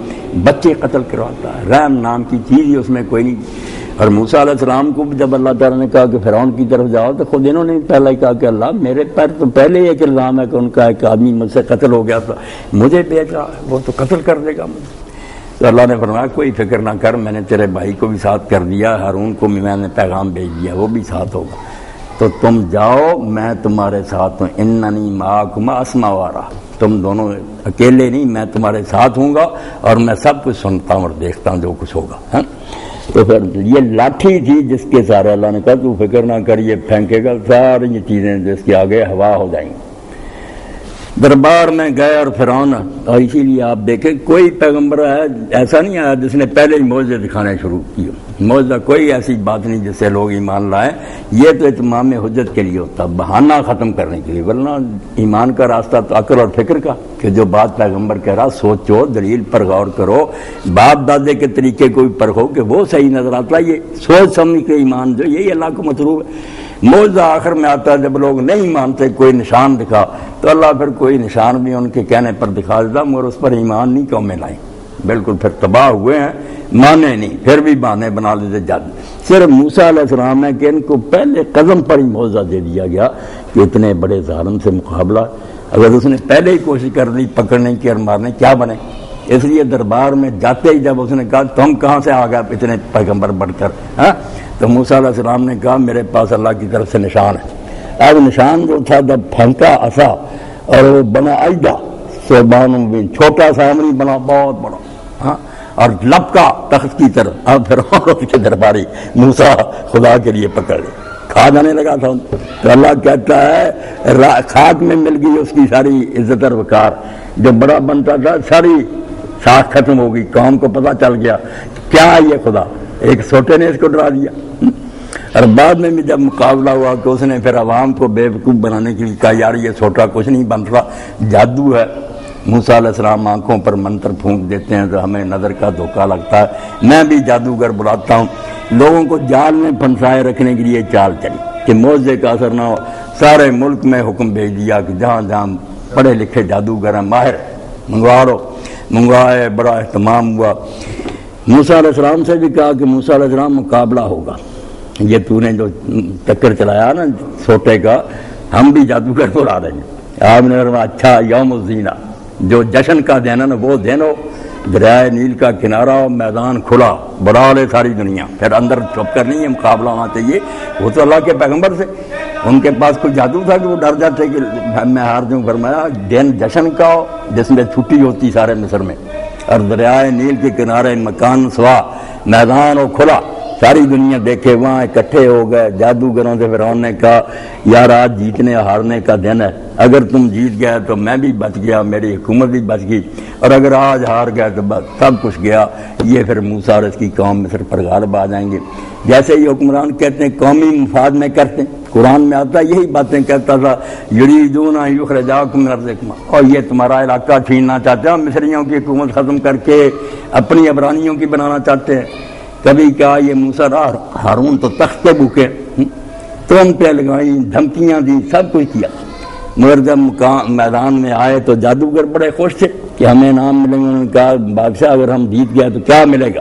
بچے قتل کرواتا ہے، رحم نام کی چیز ہی اس میں کوئی نہیں، اور موسیٰ علیہ السلام کو جب اللہ تعالیٰ نے کہا کہ فرعون کی طرف جاؤ تو خود انہوں نے پہلے ہی کہا کہ اللہ میرے پر تو پہلے ہی ایک الزام ہے کہ ان کا ایک آدمی مجھ سے قتل ہو گیا تھا، مجھے بھیجا وہ تو قتل کر دے گا مجھے۔ تو اللہ نے فرمایا کوئی فکر نہ کر، میں نے تیرے بھائی کو بھی ساتھ کر دیا، ہارون کو بھی میں نے پیغام بھیج دیا، وہ بھی ساتھ ہوگا، تو تم جاؤ میں تمہارے ساتھ ہوں، اننی معکم اسمع وارا، تم دونوں اکیلے نہیں، میں تمہارے ساتھ ہوں گا اور میں سب کچھ سنتا ہوں اور دیکھتا ہوں جو کچھ ہوگا۔ ہاں تو پھر یہ لاٹھی تھی جس کے سارے اللہ نے کہا تو فکر نہ کر، یہ پھینکے گا، ساری یہ چیزیں جس کے آگے ہوا ہو جائیں گی۔ دربار میں گئے اور فرعون، اور اسی لیے آپ دیکھیں کوئی پیغمبر ہے ایسا نہیں آیا جس نے پہلے ہی معجزے دکھانے شروع کیے، معجزہ کوئی ایسی بات نہیں جس سے لوگ ایمان لائیں، یہ تو اتمام حجت کے لیے ہوتا، بہانہ ختم کرنے کے لیے، ورنہ ایمان کا راستہ تو عقل اور فکر کا، کہ جو بات پیغمبر کہہ رہا سوچو، دلیل پر غور کرو، باپ دادے کے طریقے کو بھی پرکھو کہ وہ صحیح نظر آتا ہے، یہ سوچ سمجھ کے ایمان جو یہی اللہ کو مطلوب ہے۔ معجزہ آخر میں آتا ہے جب لوگ نہیں مانتے، کوئی نشان دکھا تو اللہ پھر کوئی نشان بھی ان کے کہنے پر دکھا دیتا، مگر اس پر ایمان نہیں قومیں لائیں، بالکل پھر تباہ ہوئے ہیں، مانے نہیں، پھر بھی بہانے بنا لیتے جد۔ صرف موسیٰ علیہ السلام ہے کہ ان کو پہلے قدم پر ہی معجزہ دے دیا گیا کہ اتنے بڑے ظالم سے مقابلہ، اگر اس نے پہلے ہی کوشش کر لی پکڑنے کی اور مارنے کیا بنے۔ اس لیے دربار میں جاتے ہی جب اس نے کہا تم کہاں سے آ گئے اتنے پیغمبر بڑھ کر، ہاں تو موسیٰ علیہ السلام نے کہا میرے پاس اللہ کی طرف سے نشان ہے۔ اب نشان جو تھا جب پھینکا عصا اور وہ بنا ایدا صوبان مبین، چھوٹا سا نہیں بنا، بہت بڑا، ہاں اور لپکا تخت کی طرح۔ اب پھر اس کے درباری موسیٰ خدا کے لیے پکڑ لے، کھا جانے لگا تھا تو اللہ کہتا ہے خاک میں مل گئی اس کی ساری عزت اور وقار، جو بڑا بنتا تھا ساری ساکھ ختم ہو گئی، قوم کو پتہ چل گیا کیا ہے یہ خدا، ایک چھوٹے نے اس کو ڈرا دیا۔ اور بعد میں بھی جب مقابلہ ہوا تو اس نے پھر عوام کو بے وقوف بنانے کے لیے کہا یار یہ چھوٹا کچھ نہیں بن رہا، جادو ہے۔ موسیٰ علیہ السلام آنکھوں پر منتر پھونک دیتے ہیں تو ہمیں نظر کا دھوکہ لگتا ہے، میں بھی جادوگر بلاتا ہوں، لوگوں کو جال میں پھنسائے رکھنے کے لیے چال چلی کہ معجزے کا اثر نہ ہو۔ سارے ملک میں حکم بھیج دیا کہ جہاں جہاں پڑھے لکھے جادوگر ہیں ماہر منگوا لو، منگوائے، بڑا اہتمام ہوا۔ موسیٰ علیہ السلام سے بھی کہا کہ موسیٰ علیہ السلام مقابلہ ہوگا، یہ تو نے جو چکر چلایا نا چھوٹے کا، ہم بھی جادوگر بلا رہے ہیں۔ آپ نے فرمایا اچھا یوم الزینہ، جو جشن کا دن ہے نا وہ دن ہو، دریائے نیل کا کنارہ ہو، میدان کھلا، بڑا لے ساری دنیا، پھر اندر چھپ کر نہیں ہے، مقابلہ ہونا چاہیے۔ وہ تو اللہ کے پیغمبر سے، ان کے پاس کوئی جادو تھا کہ وہ ڈر جاتے کہ میں ہار دوں۔ فرمایا دن جشن کا ہو جس میں چھٹی ہوتی سارے مصر میں، اور دریائے نیل کے کنارے مکان سوا، میدان ہو کھلا، ساری دنیا دیکھے، وہاں اکٹھے ہو گئے جادوگروں سے۔ فرعون نے کہا یار آج جیتنے ہارنے کا دن ہے، اگر تم جیت گئے تو میں بھی بچ گیا، میری حکومت بھی بچ گئی، اور اگر آج ہار گئے تو بس سب کچھ گیا۔ یہ پھر موسیٰ اور اس کی قوم مصر پر غالب آ جائیں گے، جیسے یہ حکمران کہتے ہیں قومی مفاد میں کرتے ہیں۔ قرآن میں آتا یہی باتیں کہتا تھا، یریدون ان یخرجاکم من ارضکم، اور یہ تمہارا علاقہ چھیننا چاہتے ہیں، مصریوں کی حکومت ختم کر کے اپنی عبرانیوں کی بنانا چاہتے ہیں۔ کبھی کہا یہ موسیٰ ہارون تو تخت پہ بھوکے، تم پہ لگائیں، دھمکیاں دی، سب کچھ کیا، مگر جب میدان میں آئے تو جادوگر بڑے خوش تھے کہ ہمیں انعام ملیں گے۔ انہوں نے کہا بادشاہ اگر ہم جیت گئے تو کیا ملے گا؟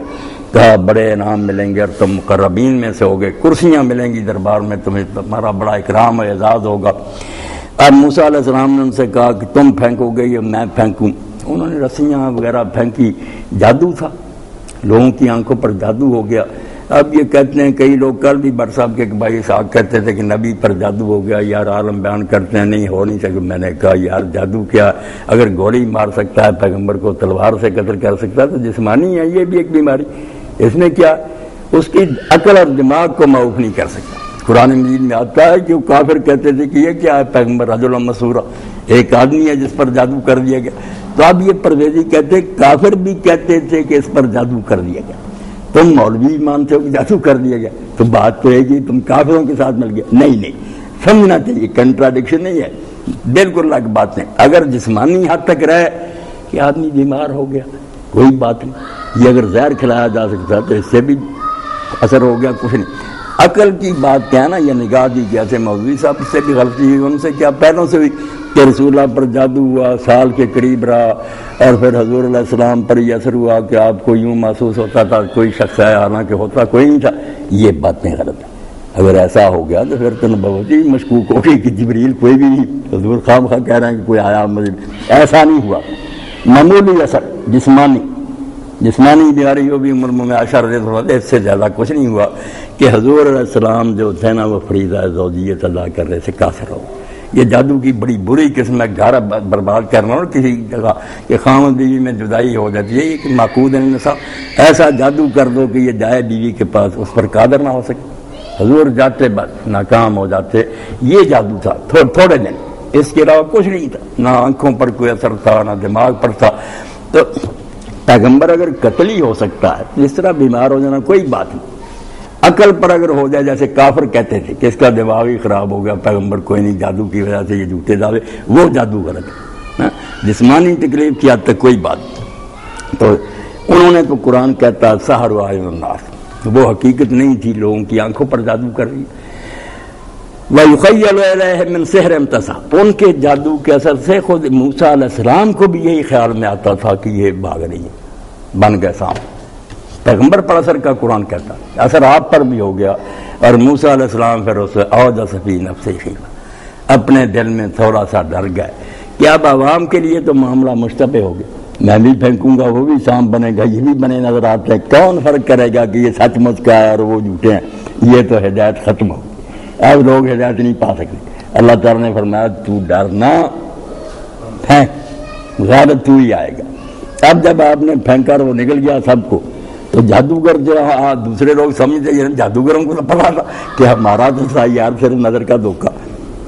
کہا بڑے انعام ملیں گے اور تم مقربین میں سے ہوگے، کرسیاں ملیں گی دربار میں، تمہیں تمہارا بڑا اکرام و اعزاز ہوگا۔ اب موسیٰ علیہ السلام نے ان سے کہا کہ تم پھینکو گے یا میں پھینکوں؟ انہوں نے رسیاں وغیرہ پھینکی، جادو تھا، لوگوں کی آنکھوں پر جادو ہو گیا۔ اب یہ کہتے ہیں کئی لوگ کل بھی بر صاحب کے بھائی صاحب کہتے تھے کہ نبی پر جادو ہو گیا، یار عالم بیان کرتے ہیں نہیں ہو نہیں سکے۔ میں نے کہا یار جادو کیا، اگر گولی مار سکتا ہے پیغمبر کو، تلوار سے قتل کر سکتا ہے تو جسمانی ہے یہ بھی ایک بیماری، اس میں کیا، اس کی عقل اور دماغ کو معاف نہیں کر سکتا۔ قرآن مجید میں آتا ہے کہ وہ کافر کہتے تھے کہ یہ کیا ہے پیغمبر رجل مسورہ، ایک آدمی ہے جس پر جادو کر دیا گیا۔ تو اب یہ پرویزی کہتے کافر بھی کہتے تھے کہ اس پر جادو کر دیا گیا، تم مولوی مانتے ہو کہ جادو کر دیا گیا، تو بات تو ہے کہ تم کافروں کے ساتھ مل گیا۔ نہیں سمجھنا چاہیے، کنٹراڈکشن نہیں ہے، بالکل الگ بات ہے۔ اگر جسمانی حد تک رہے کہ آدمی بیمار ہو گیا کوئی بات نہیں، یہ اگر زہر کھلایا جا سکتا تو اس سے بھی اثر ہو گیا، کچھ نہیں۔ عقل کی بات کیا ہے نا، یہ نگاہ دی جیسے مولوی صاحب سے بھی غلطی ہوئی، ان سے کیا پہلوں سے ہوئی کہ رسول اللہ پر جادو ہوا، سال کے قریب رہا، اور پھر حضور علیہ السلام پر یہ اثر ہوا کہ آپ کو یوں محسوس ہوتا تھا کوئی شخص ہے، حالانکہ ہوتا کوئی نہیں تھا. یہ باتیں غلط ہیں. اگر ایسا ہو گیا تو پھر تو نبوت ہی مشکوک ہوگی کہ جبریل کوئی بھی نہیں، حضور خواہ کہہ رہے ہیں کہ کوئی آیا مجھے. ایسا نہیں ہوا. معمولی اثر جسمانی بیماری ہو بھی عمر میں عشر اس سے زیادہ کچھ نہیں ہوا کہ حضور علیہ السلام جو تھے نا وہ فریضہ زوجیت ادا کر رہے سے کافر ہو. یہ جادو کی بڑی بری قسم ہے، گھر برباد کرنا اور کسی جگہ کہ خاوند بیوی میں جدائی ہو جاتی ہے، یہ معقود نصاب. ایسا جادو کر دو کہ یہ جائے بیوی کے پاس، اس پر قادر نہ ہو سکے. حضور جاتے بس ناکام ہو جاتے. یہ جادو تھا تھوڑے دن، اس کے علاوہ کچھ نہیں تھا. نہ آنکھوں پر کوئی اثر تھا، نہ دماغ پر تھا. تو پیغمبر اگر قتل ہی ہو سکتا ہے، اس طرح بیمار ہو جانا کوئی بات نہیں. عقل پر اگر ہو جائے، جیسے کافر کہتے تھے کہ اس کا دماغ ہی خراب ہو گیا، پیغمبر کوئی نہیں، جادو کی وجہ سے یہ جھوٹے دعوے، وہ جادو غلط ہے. جسمانی تکلیف کی حد تک کوئی بات نہیں. تو انہوں نے تو قرآن کہتا سحر و اعین الناس، وہ حقیقت نہیں تھی، لوگوں کی آنکھوں پر جادو کر رہی. وَيُخَيَّلُ إِلَيْهِ مِنْ سِحْرٍ امْتَسَعَ، ان کے جادو کے اثر سے خود موسیٰ علیہ السلام کو بھی یہی خیال میں آتا تھا کہ یہ بھاگ رہی ہے، بن گئے سانپ. پیغمبر پر اثر کا قرآن کہتا ہے، اثر آپ پر بھی ہو گیا. اور موسیٰ علیہ السلام پھر اسے اوجس فی نفسہ خیفہ، اپنے دل میں تھوڑا سا ڈر گئے کہ اب عوام کے لیے تو معاملہ مشتبہ ہو گیا، میں بھی پھینکوں گا وہ بھی سانپ بنے گا، یہ بھی بنے نظر آتے ہیں، کون فرق کرے گا کہ یہ سچ مچ کا ہے اور وہ جھوٹے ہیں. یہ تو ہدایت ختم ہو، اب لوگ ہدایت نہیں پا سکتے. اللہ تعالیٰ نے فرمایا تو ڈرنا، پھینک، غالب تو ہی آئے گا. اب جب آپ نے پھینکا اور وہ نکل گیا سب کو، تو جادوگر جو دوسرے لوگ سمجھتے ہیں، جادوگروں کو تو پتا تھا کہ ہمارا تو تھا یار صرف نظر کا دھوکہ،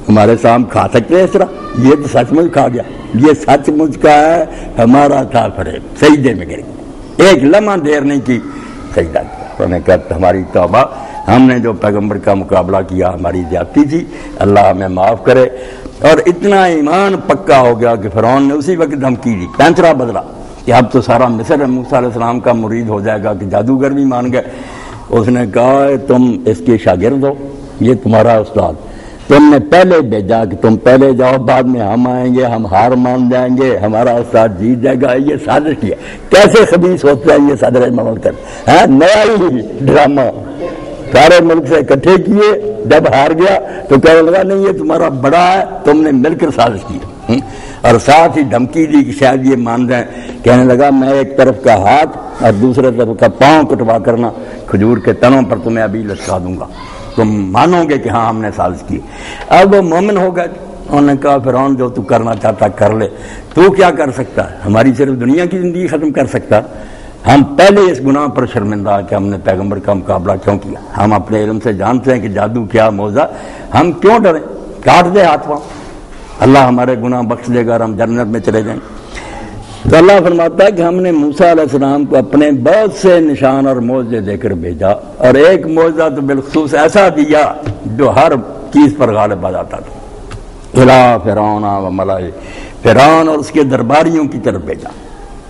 ہمارے سامنے کھا سکتے ہیں اس طرح، یہ تو سچ مچ کھا گیا، یہ سچ مچ کا ہے، ہمارا تھا فریب. سجدے میں گر گیا، ایک لمحہ دیر نہیں کی، سجدہ کیا. انہوں نے کہا ہماری توبہ، ہم نے جو پیغمبر کا مقابلہ کیا ہماری زیادتی تھی، اللہ ہمیں معاف کرے. اور اتنا ایمان پکا ہو گیا کہ فرعون نے اسی وقت دھمکی دی، پینچرا بدلا کہ اب تو سارا مصر موسیٰ علیہ السلام کا مرید ہو جائے گا، کہ جادوگر بھی مان گئے. اس نے کہا تم اس کے شاگرد ہو، یہ تمہارا استاد، تم نے پہلے بھیجا کہ تم پہلے جاؤ، بعد میں ہم آئیں گے، ہم ہار مان جائیں گے، ہمارا استاد جیت جائے گا. یہ سازش کیا. کیسے خبیث ہوتا ہے یہ صدر مملکت، نیا ہی ڈرامہ سارے ملک سے اکٹھے کیے. جب ہار گیا تو کہنے لگا نہیں یہ تمہارا بڑا ہے، تم نے مل کر سازش کی، اور ساتھ ہی دھمکی دی کہ شاید یہ مان جائیں. کہنے لگا میں ایک طرف کا ہاتھ اور دوسرے طرف کا پاؤں کٹوا کرنا کھجور کے تنوں پر تمہیں ابھی لٹکا دوں گا، تم مانو گے کہ ہاں ہم نے سازش کی. اب وہ مومن ہو گئے. انہوں نے کہا فرعون جو تو کرنا چاہتا کر لے، تو کیا کر سکتا ہے، ہماری صرف دنیا کی زندگی ختم کر سکتا. ہم پہلے اس گناہ پر شرمندہ کہ ہم نے پیغمبر کا مقابلہ کیوں کیا. ہم اپنے علم سے جانتے ہیں کہ جادو کیا موزہ، ہم کیوں ڈریں، کاٹ دے ہاتھ پاؤں، اللہ ہمارے گناہ بخش دے گا اور ہم جنت میں چلے جائیں. تو اللہ فرماتا ہے کہ ہم نے موسیٰ علیہ السلام کو اپنے بہت سے نشان اور معجزے دے کر بھیجا، اور ایک معجزہ تو بالخصوص ایسا دیا جو ہر چیز پر غالب آ جاتا تھا. الا فرعون و ملائہ، فرعون اور اس کے درباریوں کی طرف بھیجا.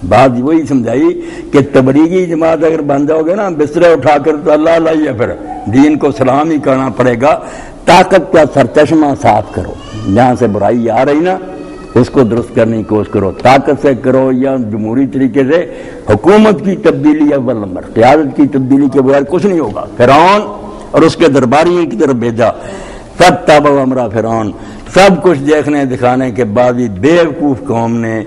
بات وہی سمجھائی کہ تبلیغی جماعت اگر بن جاؤ گے نا بسترے اٹھا کر تو اللہ اللہ، پھر دین کو سلام ہی کرنا پڑے گا. طاقت کا سرچشمہ صاف کرو، جہاں سے برائی آ رہی نا اس کو درست کرنے کی کوشش کرو، طاقت سے کرو یا جمہوری طریقے سے. حکومت کی تبدیلی اول نمبر، قیادت کی تبدیلی کے بغیر کچھ نہیں ہوگا. فرعون اور اس کے درباریوں کی طرف بھیجا. تب تاب امرا فرعون، سب کچھ دیکھنے دکھانے کے بعد بھی بیوقوف قوم نے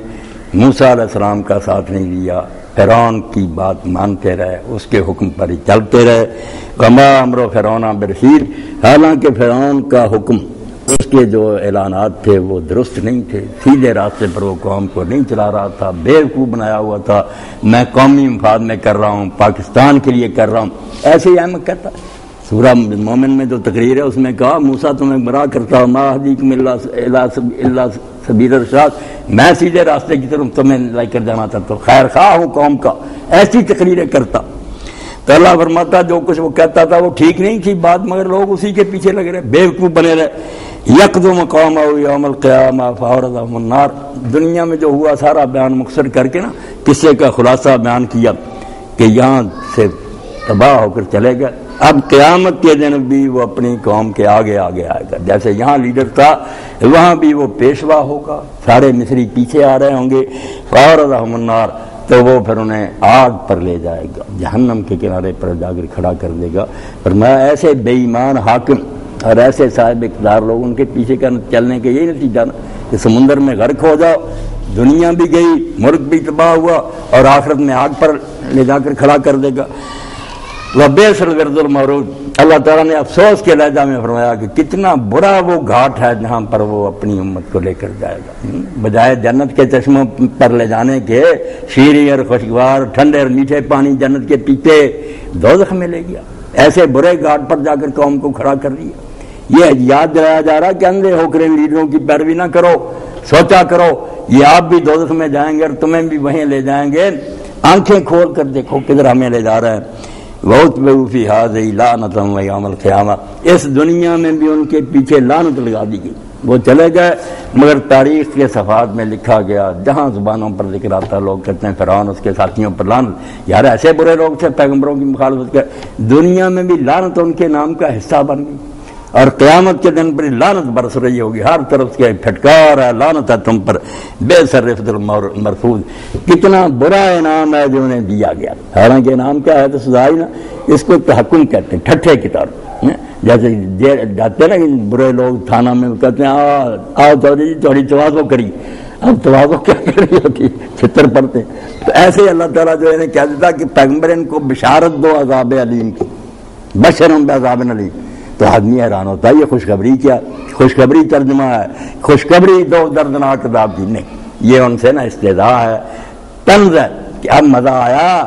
موسیٰ علیہ السلام کا ساتھ نہیں دیا. فرعون کی بات مانتے رہے، اس کے حکم پر ہی چلتے رہے. وما امر فرعون برشید، حالانکہ فرعون کا حکم، اس کے جو اعلانات تھے وہ درست نہیں تھے، سیدھے راستے پر وہ قوم کو نہیں چلا رہا تھا، بیوقوف بنایا ہوا تھا. میں قومی مفاد میں کر رہا ہوں، پاکستان کے لیے کر رہا ہوں، ایسے ہی احمد کہتا. سورہ مومن میں جو تقریر ہے اس میں کہا موسیٰ تمہیں گمراہ کرتا ہوں، ما اہدیکم الا سبیل الرشاد، میں سیدھے راستے کی طرف تمہیں لے کر جانا چاہتا ہوں، خیر خواہ ہوں قوم کا. ایسی تقریریں کرتا. تو اللہ فرماتا جو کچھ وہ کہتا تھا وہ ٹھیک نہیں تھی بات، مگر لوگ اسی کے پیچھے لگے رہے، بیوقوف بنے رہے. یقدم قومہ یوم القیامہ فاوردہم النار. دنیا میں جو ہوا سارا بیان مختصر کر کے نا قصے کا خلاصہ بیان کیا کہ یہاں سے تباہ ہو کر چلے گئے. اب قیامت کے دن بھی وہ اپنی قوم کے آگے آگے آئے گا. جیسے یہاں لیڈر تھا وہاں بھی وہ پیشوا ہوگا, سارے مصری پیچھے آ رہے ہوں گے. فَأَوْرَدَهُمُ النَّارَ, تو وہ پھر انہیں آگ پر لے جائے گا, جہنم کے کنارے پر جا کر کھڑا کر دے گا. فرمایا ایسے بے ایمان حاکم اور ایسے صاحب اقتدار لوگ ان کے پیچھے کا چلنے کے یہی نتیجہ نا کہ سمندر میں غرق ہو جاؤ, دنیا بھی گئی, ملک بھی تباہ ہوا, اور آخرت میں آگ پر لے جا کر کھڑا کر دے گا. وَبِئْسَ الْوِرْدُ الْمَوْرُودُ, اللہ تعالیٰ نے افسوس کے لہجہ میں فرمایا کہ کتنا برا وہ گھاٹ ہے جہاں پر وہ اپنی امت کو لے کر جائے گا. بجائے جنت کے چشموں پر لے جانے کے شیریں اور خوشگوار ٹھنڈے اور میٹھے پانی جنت کے پیتے دوزخ میں لے گیا. ایسے برے گھاٹ پر جا کر قوم کو کھڑا کر دیا. یہ یاد دلایا جا رہا کہ اندھے ہو کر ان لیڈروں کی پیروی نہ کرو, سوچا کرو یہ آپ بھی دوزخ میں جائیں گے اور تمہیں بھی وہیں لے جائیں گے. آنکھیں کھول کر دیکھو کدھر ہمیں لے جا رہا ہے. وَأُتْبِعُوا فِي هَٰذِهِ لَعْنَةً وَيَوْمَ الْقِيَامَةِ, اس دنیا میں بھی ان کے پیچھے لعنت لگا دی گئی. وہ چلے گئے مگر تاریخ کے صفحات میں لکھا گیا, جہاں زبانوں پر ذکر آتا لوگ کہتے ہیں فرعون اس کے ساتھیوں پر لعنت. یار ایسے برے لوگ تھے پیغمبروں کی مخالفت کر, دنیا میں بھی لعنت ان کے نام کا حصہ بن گئی. اور قیامت کے دن پر لعنت برس رہی ہوگی, ہر طرف سے پھٹکار ہے, لعنت ہے تم پر. بئس الرفد المرفوض, کتنا برا انعام ہے جو انہیں دیا گیا. حالانکہ انعام کیا ہے تو سزا ہی نا, اس کو تحکم کہتے ہیں, ٹھٹھے کی طور. جیسے جاتے ہیں نا کہ برے لوگ تھانہ میں کہتے ہیں آؤ چودھری جی تھوڑی توازو کری, اب توازو کیا کری ہوتی, چھتر پڑتے. تو ایسے اللہ تعالیٰ جو انہیں کہہ دیتا کہ پیغمبر ان کو بشارت دو عذاب علیم کی, بشرم بعذاب علیم. تو آدمی حیران ہوتا ہے یہ خوشخبری کیا, خوشخبری ترجمہ ہے, خوشخبری دو دردناک عذاب دی. نہیں, یہ ان سے نا استہزاء ہے, طنز ہے کہ اب مزہ آیا,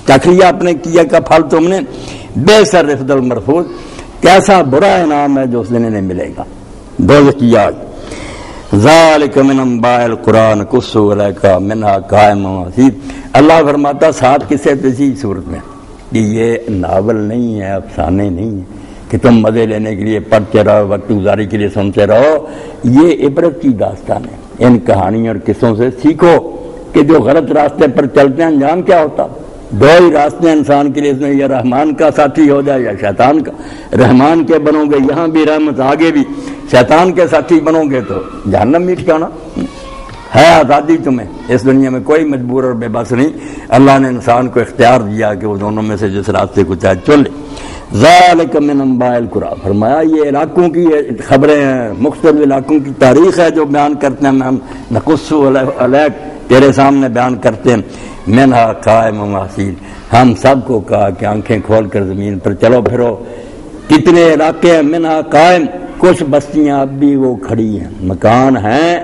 چکھ لیا اپنے کیا کا پھل تم نے. بئس الرفد المرفوض, کیسا برا انعام ہے جو اس دن انہیں ملے گا. دوزخ کی آگ. ذالک من انباء القرآن نقصہ علیک منہا قائم و حصید. اللہ فرماتا ساتھ کسے اسی صورت میں کہ یہ ناول نہیں ہے, افسانے نہیں ہے کہ تم مزے لینے کے لیے پڑھتے رہو, وقت گزاری کے لیے سنتے رہو. یہ عبرت کی داستان ہے. ان کہانی اور قصوں سے سیکھو کہ جو غلط راستے پر چلتے ہیں انجام کیا ہوتا. دو ہی راستے انسان کے لیے, اس میں یا رحمان کا ساتھی ہو جائے یا شیطان کا. رحمان کے بنو گے یہاں بھی رحمت, آگے بھی. شیطان کے ساتھی بنو گے تو جہنم بھی ٹھکانا ہے. آزادی تمہیں, اس دنیا میں کوئی مجبور اور بے بس نہیں. اللہ نے انسان کو اختیار دیا کہ وہ دونوں میں سے جس راستے کو چاہے چن لے. ذالک من انباء القرى, فرمایا یہ علاقوں کی خبریں ہیں, مختلف علاقوں کی تاریخ ہے جو بیان کرتے ہیں. ہم نقص علیک, تیرے سامنے بیان کرتے ہیں. منہا قائم و حصید, ہم سب کو کہا کہ آنکھیں کھول کر زمین پر چلو پھرو. کتنے علاقے ہیں منہا قائم, کچھ بستیاں اب بھی وہ کھڑی ہیں, مکان ہیں,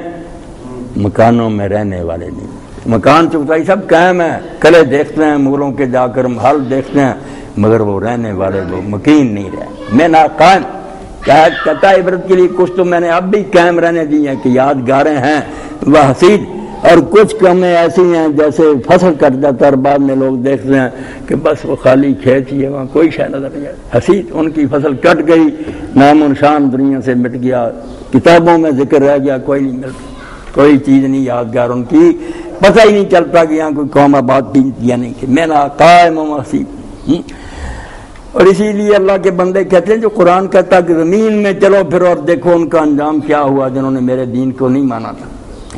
مکانوں میں رہنے والے نہیں. مکان چوتھائی سب قائم ہیں, قلعے دیکھتے ہیں مغلوں کے, جا کر محل دیکھتے ہیں, مگر وہ رہنے والے وہ مکین نہیں رہے. میں نا قائم کہتا عبرت کے لیے کچھ تو میں نے اب بھی قائم رہنے دی ہیں کہ یادگاریں ہیں. وہ حسید, اور کچھ کمیں ایسی ہیں جیسے فصل کٹ جاتا ہے اور بعد میں لوگ دیکھتے ہیں کہ بس وہ خالی کھیت ہی ہے, وہاں کوئی شے نظر نہیں آئی. حسید, ان کی فصل کٹ گئی, نام و نشان دنیا سے مٹ گیا, کتابوں میں ذکر رہ گیا, کوئی نہیں ملتا, کوئی چیز نہیں یادگار ان کی. پتہ ہی نہیں چلتا کہ یہاں کوئی قوم آباد تھی یا نہیں. کہ میرا قائم و حسید. اور اسی لیے اللہ کے بندے کہتے ہیں جو قرآن کہتا کہ زمین میں چلو پھرو اور دیکھو ان کا انجام کیا ہوا جنہوں نے میرے دین کو نہیں مانا تھا.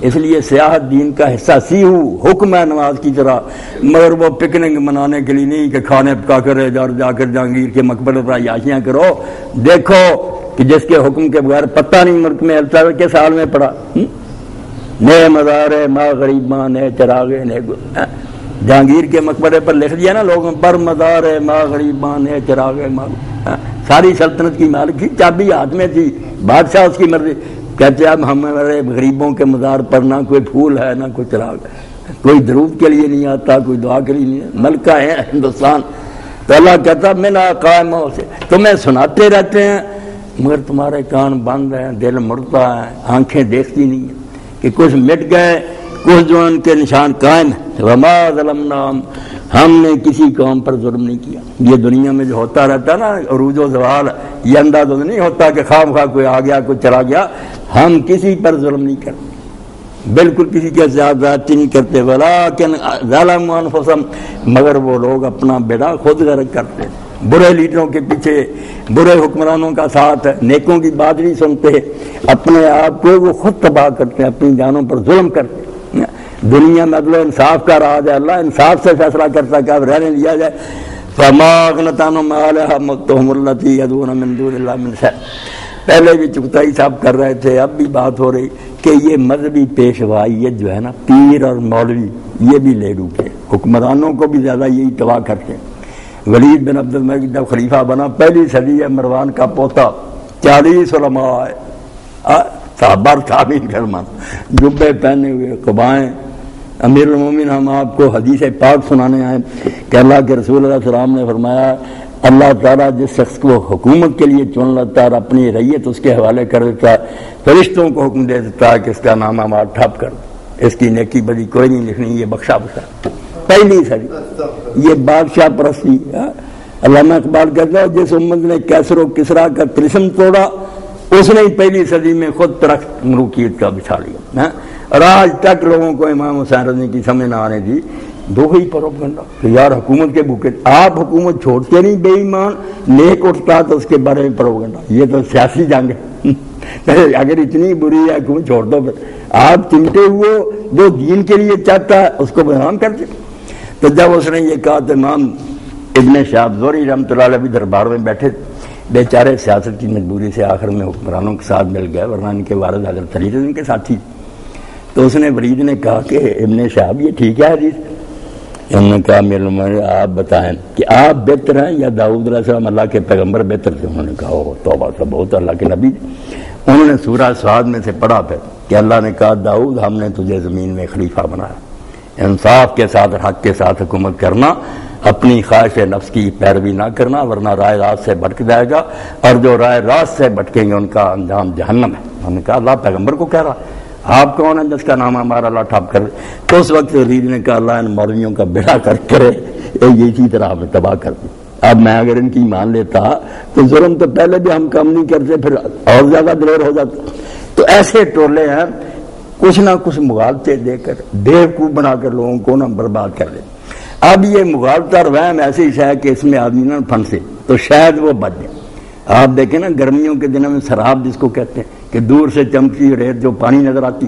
اس لیے سیاحت دین کا حصہ سی ہو, حکم ہے نماز کی طرح, مگر وہ پکنک منانے کے لیے نہیں کہ کھانے پکا کر جا کر جہانگیر کے مقبرے پر عیاشیاں کرو. دیکھو کہ جس کے حکم کے بغیر پتہ نہیں ملک میں ہلتا ہے, کس حال میں پڑا. نئے مزار ما غریباں نئے چراغے نئے, جہانگیر کے مقبرے پر لکھ دیا نا لوگوں پر مزار ما غریباں نئے چراغے ما. ساری سلطنت کی مالک تھی, چابی ہاتھ میں تھی, بادشاہ اس کی مرضی. کہتے اب ہمارے غریبوں کے مزار پر نہ کوئی پھول ہے نہ کوئی چراغ, کوئی درود کے لیے نہیں آتا, کوئی دعا کے لیے نہیں. ملکہ ہے ہندوستان. تو اللہ کہتا میں نا قائم ہو سے تمہیں سناتے رہتے ہیں مگر تمہارے کان بند ہیں, دل مڑتا ہے, آنکھیں دیکھتی نہیں ہیں کہ کچھ مٹ گئے, کچھ جو ان کے نشان قائم ہیں. وما ظلمناہم, ہم نے کسی قوم پر ظلم نہیں کیا. یہ دنیا میں جو ہوتا رہتا نا عروج و زوال, یہ اندازہ نہیں ہوتا کہ خواہ خواہ کوئی آ گیا کوئی چلا گیا. ہم کسی پر ظلم نہیں کرتے, بالکل کسی کے زیادتی نہیں کرتے. ولیکن ظلموا انفسہم, مگر وہ لوگ اپنا بیڑا خود غرق کرتے. برے لیڈروں کے پیچھے، برے حکمرانوں کا ساتھ ہے، نیکوں کی بات نہیں سنتے، اپنے آپ کو وہ خود تباہ کرتے ہیں، اپنی جانوں پر ظلم کرتے ہیں۔ دنیا میں عدل و انصاف کا راج ہے، اللہ انصاف سے فیصلہ کرتا ہے کہ اب رہنے دیا جائے۔ فما اغنت عنہم آلہتہم التی یدعون من دون اللہ من شیء۔ پہلے بھی چغتائی صاحب کر رہے تھے، اب بھی بات ہو رہی کہ یہ مذہبی پیشوائیت جو ہے نا، پیر اور مولوی یہ بھی لے ڈوبے، حکمرانوں کو بھی زیادہ یہی تباہ کرتے ہیں۔ ولید بن عبد الملک جب خلیفہ بنا، پہلی صدی ہے، مروان کا پوتا، 40 علماء صحابہ تعمیر فرمان، جبے پہنے ہوئے، قبائیں۔ امیر المومنین ہم آپ کو حدیث پاک سنانے آئے کہ اللہ کے رسول اللہ علیہ وسلم نے فرمایا اللہ تعالیٰ جس شخص کو حکومت کے لیے چن لیتا اور اپنی ریت اس کے حوالے کر دیتا، فرشتوں کو حکم دے دیتا کہ اس کا نام ہمارا ٹھپ کر، اس کی نیکی بدی کوئی نہیں لکھنی، یہ بخشا بخشا۔ پہلی صدی یہ بادشاہ پرستی۔ علامہ اقبال کہتا ہے جس امت نے کیسر و کسرا کا طلسم توڑا، اس نے پہلی صدی میں خود ترخت ملوکیت کا بچھا لیا، اور آج تک لوگوں کو امام حسین رضی کی سمجھ نہ آنے دی دو ہی پروپیگنڈا کہ یار حکومت کے بھوکے، آپ حکومت چھوڑتے نہیں، بے ایمان نیک اٹھتا تو اس کے بارے میں پروپیگنڈا، یہ تو سیاسی جنگ ہے۔ اگر اتنی بری ہے حکومت چھوڑ دو، پھر آپ چمٹے ہوئے جو دین کے لیے چاہتا ہے اس کو بدنام کرتے۔ تو جب اس نے یہ کہا تو امام ابن شہاب زہری رحمۃ اللہ علیہ بھی دربار میں بیٹھے، بیچارے سیاست کی مجبوری سے آخر میں حکمرانوں کے ساتھ مل گئے، ورنہ ان کے والد حضرت علی ان کے ساتھی۔ تو اس نے ولید نے کہا کہ ابن شہاب یہ ٹھیک ہے حدیث؟ انہوں نے کہا میرے عمر آپ بتائیں کہ آپ بہتر ہیں یا داؤد علیہ السلام اللہ کے پیغمبر بہتر تھے؟ انہوں نے کہا او توبہ سے بہت اللہ کے نبی۔ انہوں نے سورہ سعد میں سے پڑھا پھر کہ اللہ نے کہا داؤد ہم نے تجھے زمین میں خلیفہ بنایا، انصاف کے ساتھ حق کے ساتھ حکومت کرنا، اپنی خواہش نفس کی پیروی نہ کرنا ورنہ رائے راست سے بھٹک جائے گا، اور جو رائے راست سے بھٹکیں گے ان کا انجام جہنم ہے۔ انہوں نے کہا اللہ پیغمبر کو کہہ رہا، آپ کون ہیں جس کا نام ہمارا اللہ ٹھپ کر؟ تو اس وقت ولید نے کہا اللہ ان مولویوں کا بیڑا کر کرے، یہ اسی طرح ہمیں تباہ کر دی۔ اب میں اگر ان کی مان لیتا تو ظلم تو پہلے بھی ہم کم نہیں کرتے، پھر اور زیادہ دلیر ہو جاتا۔ تو ایسے ٹولے ہیں کچھ نہ کچھ مغالطے دے کر بیوقوف بنا کر لوگوں کو نہ برباد کر دیں۔ اب یہ مغالطہ اور وہم ایسی ہے کہ اس میں آدمی نہ پھنسے تو شاید وہ بچ جائے۔ آپ دیکھیں نا گرمیوں کے دنوں میں سراب جس کو کہتے ہیں کہ دور سے چمکی ریت جو پانی نظر آتی،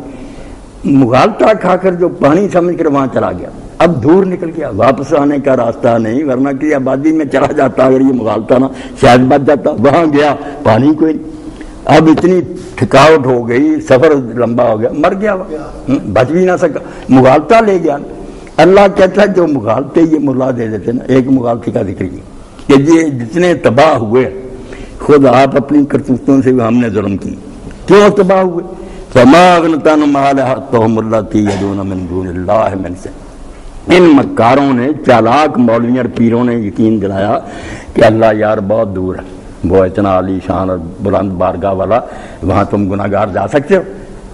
مغالطہ کھا کر جو پانی سمجھ کر وہاں چلا گیا، اب دور نکل گیا، واپس آنے کا راستہ نہیں، ورنہ کہ آبادی میں چلا جاتا اگر یہ مغالطہ نہ شاید بچ جاتا، وہاں گیا پانی کوئی نہیں، اب اتنی تھکاوٹ ہو گئی، سفر لمبا ہو گیا، مر گیا، بچ بھی نہ سکا، مغالطہ لے گیا۔ اللہ کہتا ہے جو مغالطے یہ ملا دے دیتے نا، ایک مغالطے کا ذکر کیا کہ یہ جتنے تباہ ہوئے خود آپ اپنی کرتوتوں سے ہم نے ظلم کی، کیوں تباہ ہوئے؟ فما اغنت عنہم آلہتہم التی یدعون من دون اللہ من شیء۔ ان مکاروں نے، چالاک مولویوں اور پیروں نے یقین دلایا کہ اللہ یار بہت دور ہے، وہ اتنا عالی شان اور بلند بارگاہ والا، وہاں تم گناہ گار جا سکتے ہو؟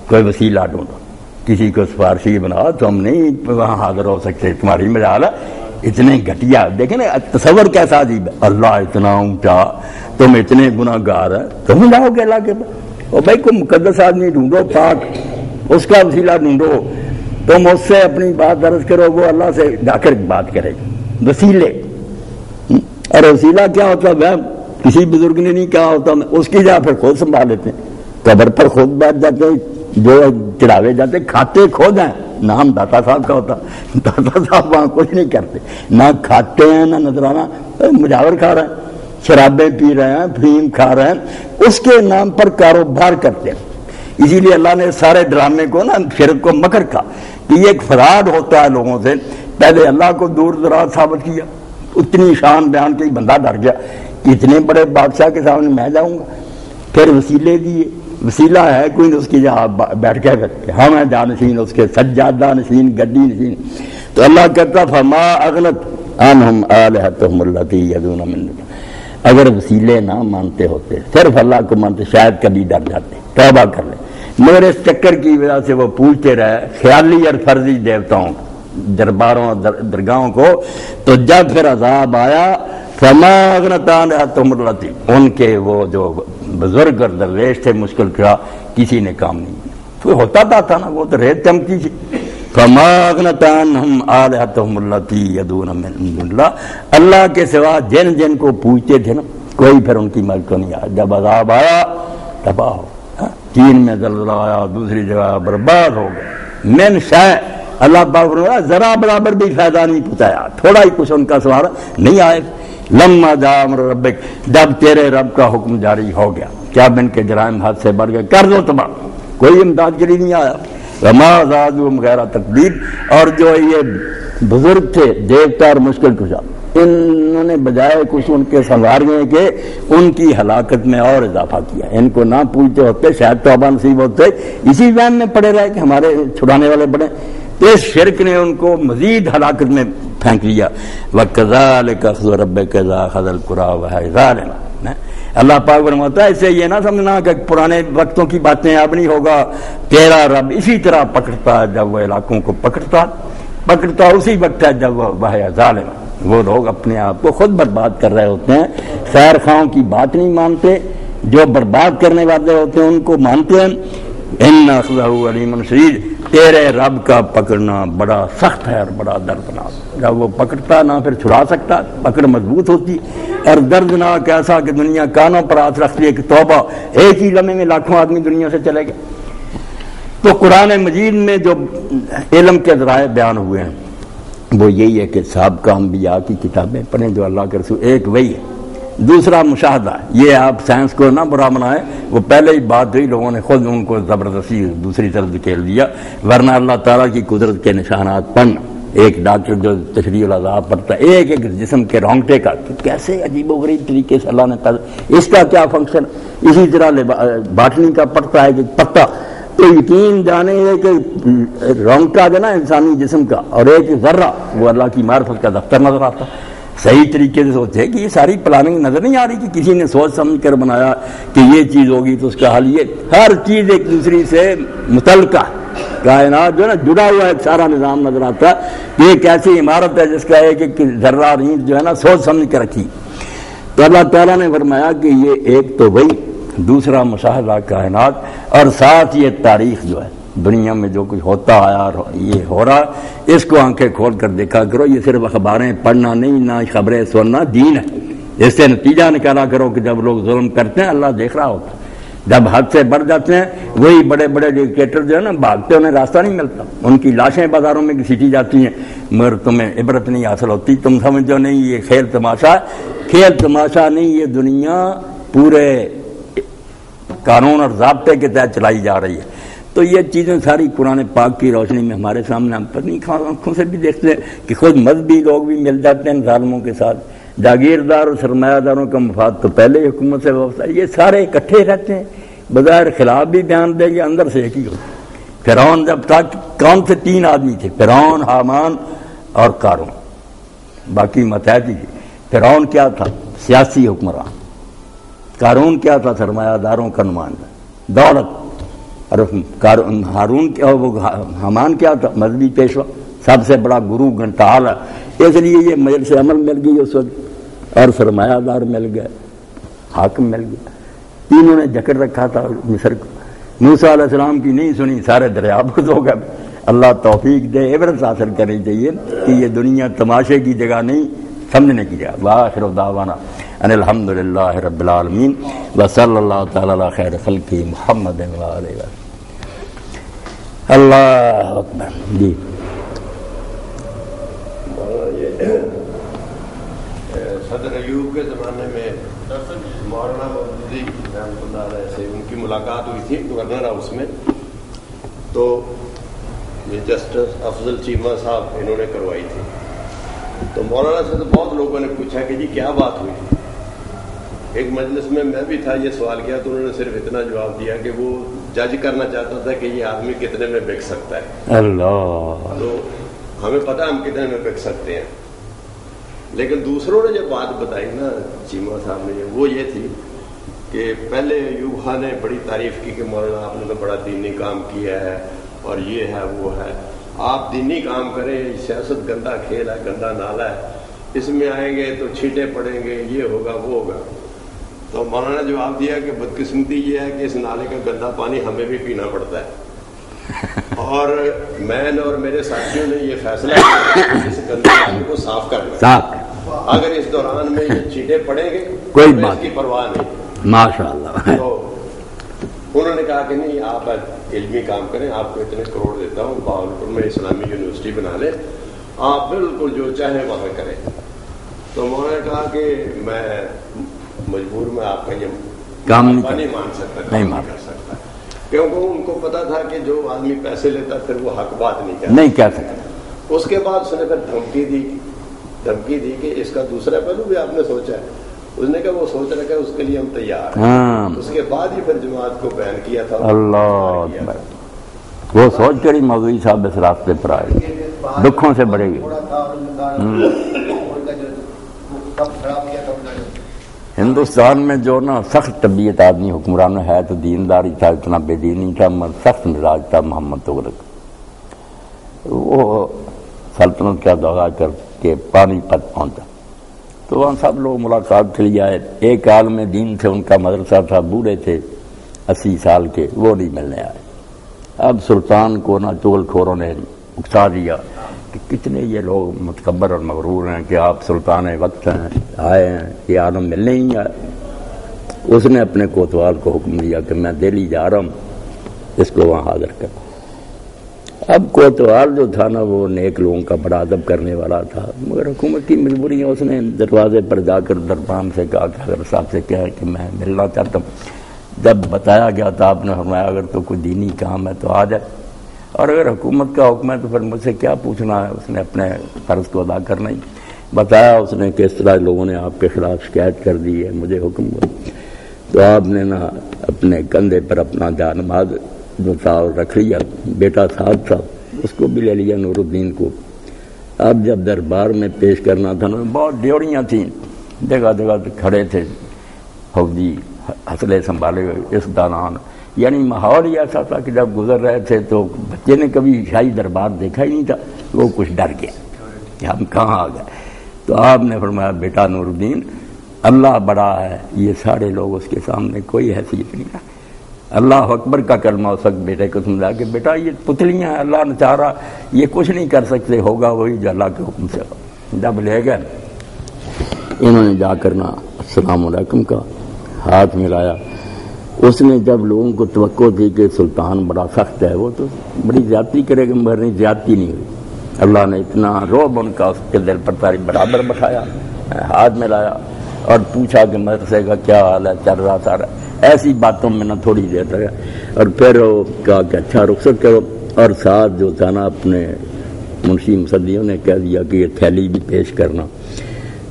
کوئی وسیلہ ڈھونڈو، کسی کو سفارشی بناؤ، تم نہیں وہاں حاضر ہو سکتے، تمہاری مجال ہے۔ اتنے گھٹیا، دیکھیں نا تصور کیسا عجیب ہے، اللہ اتنا اونچا، تم اتنے گناہ گار ہے، تم جاؤ گے اللہ کے پاس؟ اور بھائی کوئی مقدس آدمی ڈھونڈو، پاک، اس کا وسیلہ ڈھونڈو، تم اس سے اپنی بات درج کرو، وہ اللہ سے جا کر بات کرے گا۔ وسیلے، اور وسیلہ کیا ہوتا ہے؟ کسی بزرگ نے نہیں کہا ہوتا، اس کی جا پھر خود سنبھال لیتے ہیں، قبر پر خود بیٹھ جاتے ہیں، جو چڑھاوے جاتے کھاتے خود ہیں، نام داتا صاحب کا ہوتا، داتا صاحب وہاں کچھ نہیں کرتے، نہ کھاتے ہیں نہ نذرانہ، مجاور کھا رہے ہیں، شرابیں پی رہے ہیں، فہیم کھا رہے ہیں، اس کے نام پر کاروبار کرتے ہیں۔ اسی لیے اللہ نے سارے ڈرامے کو نا شرک کو مکر کہا کہ یہ ایک فراڈ ہوتا ہے لوگوں سے۔ پہلے اللہ کو دور دراز ثابت کیا، اتنی شان بیان کی بندہ ڈر گیا کہ اتنے بڑے بادشاہ کے سامنے میں جاؤں گا، پھر وسیلے دیے، وسیلہ ہے کوئی اس کی جہاں بیٹھ کے ہم ہیں جانشین، اس کے سجادہ نشین، گڈی نشین۔ تو اللہ کہتا فما اغنت عنہم آلہتہم التی یدعون من دون اللہ۔ اگر وسیلے نہ مانتے ہوتے، صرف اللہ کو مانتے، شاید کبھی ڈر جاتے، توبہ کر لیں، مگر اس چکر کی وجہ سے وہ پوچھتے رہے خیالی اور فرضی دیوتاؤں، درباروں اور درگاہوں کو، تو جب پھر عذاب آیا فما اغنت عنہم التی، ان کے وہ جو بزرگ اور درویش تھے مشکل کیا، کسی نے کام نہیں کیا۔ تو ہوتا تھا نا، وہ تو ریت چمکی تھی، فما اغنت عنہم آلہتہم اللتی یدعون من دون اللہ، اللہ کے سوا جن جن کو پوچھتے تھے نا کوئی پھر ان کی مدد کو نہیں آیا. جب عذاب آیا تباہ ہو. چین میں زلزلہ آیا، دوسری جگہ برباد ہو گئے. من شے اللہ پاک نے ذرا برابر بھی فائدہ نہیں پہنچایا، تھوڑا ہی کچھ ان کا سوال نہیں آئے. لما جاء امر ربک، جب تیرے رب کا حکم جاری ہو گیا، کیا ان کے جرائم حد سے بڑھ گئے، کر دو تباہ، کوئی امداد کے لیے نہیں آیا. وما زادوہم غیر تقدیر، اور جو یہ بزرگ تھے دیکھتا اور مشکل کشا، انہوں نے بجائے کچھ ان کے سنوارنے کے ان کی ہلاکت میں اور اضافہ کیا. ان کو نہ پوچھتے ہوتے شاید توبہ نصیب ہوتے، اسی وہم میں پڑے رہے کہ ہمارے چھڑانے والے بڑے. اس شرک نے ان کو مزید ہلاکت میں پھینک لیا. وَكَذَلِكَ أَخْذُ رَبِّكَ إِذَا أَخَذَ الْقُرَىٰ وَهِيَ ظَالِمَةٌ. اللہ پاک فرماتا ہے اسے یہ نہ سمجھنا کہ پرانے وقتوں کی باتیں اب نہیں ہوگا، تیرا رب اسی طرح پکڑتا ہے جب وہ علاقوں کو پکڑتا اسی وقت ہے جب وہ ظالم. وہ لوگ اپنے آپ کو خود برباد کر رہے ہوتے ہیں، خیر خواہوں کی بات نہیں مانتے، جو برباد کرنے والے ہوتے ہیں ان کو مانتے ہیں. ان اخذہ علیم شدید، تیرے رب کا پکڑنا بڑا سخت ہے اور بڑا دردناک. جب وہ پکڑتا نہ پھر چھڑا سکتا، پکڑ مضبوط ہوتی، اور دردناک ایسا کہ دنیا کانوں پر ہاتھ رکھ لیے کہ توبہ، ایک ہی لمحے میں لاکھوں آدمی دنیا سے چلے گئے. تو قرآن مجید میں جو علم کے ذرائع بیان ہوئے ہیں وہ یہی ہے کہ سابقہ انبیاء کی کتابیں پڑھیں جو اللہ کے رسول، ایک وہی ہے، دوسرا مشاہدہ. یہ آپ سائنس کو نہ برا بنائیں، وہ پہلے ہی بات ہوئی، لوگوں نے خود ان کو زبردستی دوسری طرف دھکیل دیا. ورنہ اللہ تعالیٰ کی قدرت کے نشانات پڑھنا، ایک ڈاکٹر جو تشریح العذاب پڑھتا ہے ایک ایک جسم کے رونگٹے کا کہ کیسے عجیب و غریب طریقے سے اللہ نے پیدا، اس کا کیا فنکشن، اسی طرح باٹنی کا پڑھتا ہے کہ پتا. تو یقین جانے کہ رونگٹا جو نا انسانی جسم کا اور ایک ذرہ وہ اللہ کی معرفت کا دفتر نظر آتا. صحیح طریقے سے سوچے کہ یہ ساری پلاننگ نظر نہیں آ رہی کہ کسی نے سوچ سمجھ کر بنایا کہ یہ چیز ہوگی تو اس کا حل یہ. ہر چیز ایک دوسری سے متعلقہ، کائنات جو ہے نا جڑا ہوا ایک سارا نظام نظر آتا ہے. یہ ایک ایسی عمارت ہے جس کا ایک ذرہ نہیں جو ہے نا سوچ سمجھ کر رکھی. تو اللہ تعالیٰ نے فرمایا کہ یہ ایک تو وہی، دوسرا مشاہدہ کائنات، اور ساتھ یہ تاریخ جو ہے دنیا میں جو کچھ ہوتا آیا اور یہ ہو رہا، اس کو آنکھیں کھول کر دیکھا کرو. یہ صرف اخباریں پڑھنا نہیں، نہ خبریں سننا، دین ہے. اس سے نتیجہ نکالا کرو کہ جب لوگ ظلم کرتے ہیں اللہ دیکھ رہا ہوتا ہے. جب حد سے بڑھ جاتے ہیں وہی بڑے بڑے ڈکٹیٹر جو ہے نا بھاگتے، انہیں راستہ نہیں ملتا، ان کی لاشیں بازاروں میں گھسیٹی جاتی ہیں، مگر تمہیں عبرت نہیں حاصل ہوتی. تم سمجھو نہیں یہ کھیل تماشا نہیں، یہ دنیا پورے قانون اور ضابطے کے تحت چلائی جا رہی ہے. تو یہ چیزیں ساری قرآن پاک کی روشنی میں ہمارے سامنے ہم پر نہیں آنکھوں سے بھی دیکھتے ہیں کہ خود مذہبی لوگ بھی مل جاتے ہیں ظالموں کے ساتھ. جاگیردار اور سرمایہ داروں کا مفاد تو پہلے حکومت سے وابستہ ہے، یہ سارے اکٹھے رہتے ہیں، بظاہر خلاف بھی بیان دیں گے، اندر سے ایک ہی ہوتا. فرعون جب تک کون سے 3 آدمی تھے، فرعون، حامان اور قارون، باقی متحدی تھی. فرعون کیا تھا؟ سیاسی حکمران. قارون کیا تھا؟ سرمایہ داروں کا نمائندہ، دولت. اور حامان کیا تھا؟ مذہبی پیشوا، سب سے بڑا گرو گھنٹال ہے. اس لیے یہ مجلس عمل مل گئی اس وقت، اور سرمایہ دار مل گئے، حاکم مل گیا. تینوں نے جکڑ رکھا تھا مصر کو. موسیٰ علیہ السلام کی نہیں سنی، سارے دریا بند ہو گئے. اللہ توفیق دے، عبرت حاصل کرنی چاہیے کہ یہ دنیا تماشے کی جگہ نہیں، سمجھنے کی جگہ. وآخر دعوانا ان الحمد للہ رب العالمین وصلی اللہ تعالی علی خیر خلقہ محمد وآلہ وسلم. اللہ اکبر. جی صدر ایوب کے زمانے میں مولانا مودودی رحمۃ اللہ علیہ سے ان کی ملاقات ہوئی تھی گورنر ہاؤس میں. تو یہ جسٹس افضل چیمہ صاحب انہوں نے کروائی تھی. تو مولانا سے تو بہت لوگوں نے پوچھا کہ جی کیا بات ہوئی. ایک مجلس میں بھی تھا، یہ سوال کیا تو انہوں نے صرف اتنا جواب دیا کہ وہ جج کرنا چاہتا تھا کہ یہ آدمی کتنے میں بک سکتا ہے. اللہ، تو ہمیں پتہ ہم کتنے میں بک سکتے ہیں. لیکن دوسروں نے جو بات بتائی نا چیمہ صاحب نے، وہ یہ تھی کہ پہلے ایوب خان نے بڑی تعریف کی کہ مولانا آپ نے تو بڑا دینی کام کیا ہے اور یہ ہے وہ ہے. آپ دینی کام کریں، سیاست گندا کھیل ہے، گندا نالا ہے، اس میں آئیں گے تو چھینٹے پڑیں گے، یہ ہوگا وہ ہوگا. تو مولانا نے جواب دیا کہ بدقسمتی یہ ہے کہ اس نالے کا گندا پانی ہمیں بھی پینا پڑتا ہے. اور میں نے اور میرے ساتھیوں نے یہ فیصلہ کیا اس گندے پانی کو صاف کرنا، اگر اس دوران میں یہ چیٹے پڑیں گے کوئی اس بات کی پرواہ نہیں۔ ماشاءاللہ۔ تو انہوں نے کہا کہ نہیں آپ علمی کام کریں، آپ کو اتنے کروڑ دیتا ہوں، بہاولپور میں اسلامی یونیورسٹی بنا لیں، آپ بالکل جو چاہیں وہاں کریں۔ تو انہوں نے کہا کہ میں مجبور میں آپ کا یہ کام نہیں مان سکتا، نہیں کر سکتا، کیونکہ ان کو پتا تھا کہ جو آدمی پیسے لیتا پھر وہ حق بات نہیں کہہ سکتا۔ اس کے بعد اس نے پھر دھمکی دی کہ اس کا دوسرا پہلو بھی آپ نے سوچا ہے؟ اس نے کہا وہ سوچ رکھا ہے، اس کے لیے ہم تیار ہیں۔ اس کے بعد ہی پھر جماعت کو بیان کیا تھا۔ اللہ وہ سوچ کر ہی مولوی صاحب اس راستے پر آئے، دکھوں سے بڑے گئے۔ ہندوستان میں جو نا سخت طبیعت آدمی حکمران ہے تو دینداری تھا، اتنا بے دینی تھا، سخت مزاج تھا محمد تغلق۔ وہ سلطنت کا دورہ کر کے پانی پت پہنچا تو وہاں سب لوگ ملاقات کے لیے آئے۔ ایک عالم دین سے ان کا مدرسہ تھا، بوڑھے تھے 80 سال کے، وہ نہیں ملنے آئے۔ اب سلطان کو نا چغل خوروں نے اکسا دیا کہ کتنے یہ لوگ متکبر اور مغرور ہیں کہ آپ سلطان وقت ہیں، آئے ہیں، یہ عالم ملنے ہی آئے۔ اس نے اپنے کوتوال کو حکم دیا کہ میں دہلی جا رہا ہوں، اس کو وہاں حاضر کر۔ اب کوتوال جو تھا نا وہ نیک لوگوں کا بڑا ادب کرنے والا تھا، مگر حکومت کی مجبوری ہے، اس نے دروازے پر جا کر دربان سے کہا کہ اگر صاحب سے کہا کہ میں ملنا چاہتا ہوں۔ جب بتایا گیا تو آپ نے فرمایا اگر تو کوئی دینی کام ہے تو آ جائے، اور اگر حکومت کا حکم ہے تو پھر مجھ سے کیا پوچھنا ہے۔ اس نے اپنے فرض کو ادا کرنا ہی بتایا۔ اس نے کہ اس طرح لوگوں نے آپ کے خلاف شکایت کر دی ہے، مجھے حکم ہوا۔ تو آپ نے نا اپنے کندھے پر اپنا جانماز جو تھا رکھ لیا، بیٹا ساتھ تھا، اس کو بھی لے لیا، نور الدین کو۔ اب جب دربار میں پیش کرنا تھا نا، بہت ڈیوڑیاں تھیں، جگہ جگہ کھڑے تھے فوجی ہسلے سنبھالے ہوئے اس دوران، یعنی ماحول ہی ایسا تھا کہ جب گزر رہے تھے تو بچے نے کبھی شاہی دربار دیکھا ہی نہیں تھا، وہ کچھ ڈر گیا کہ ہم کہاں آ گئے۔ تو آپ نے فرمایا بیٹا نور الدین، اللہ بڑا ہے، یہ سارے لوگ اس کے سامنے کوئی حیثیت نہیں ہے۔ اللہ اکبر کا کلمہ اس وقت بیٹے کو سمجھا کہ بیٹا یہ پتلیاں ہیں، اللہ نے چاہا یہ کچھ نہیں کر سکتے، ہوگا وہی جو اللہ کے حکم سے ہوگا۔ جب لے گئے انہوں نے جا کرنا السلام علیکم کا ہاتھ ملایا۔ اس نے جب لوگوں کو توقع تھی کہ سلطان بڑا سخت ہے، وہ تو بڑی زیادتی کرے گا، مگر نہیں، زیادتی نہیں ہوئی۔ اللہ نے اتنا رعب ان کا اس کے دل پر تاری برابر بٹھایا، ہاتھ ملایا اور پوچھا کہ مدرسے کا کیا حال ہے، چل رہا سارا، ایسی باتوں میں نہ تھوڑی دیر لگا، اور پھر وہ کہا کہ اچھا رخصت کرو، اور ساتھ جو تھا نا اپنے منشی مصدیوں نے کہہ دیا کہ یہ تھیلی بھی پیش کرنا۔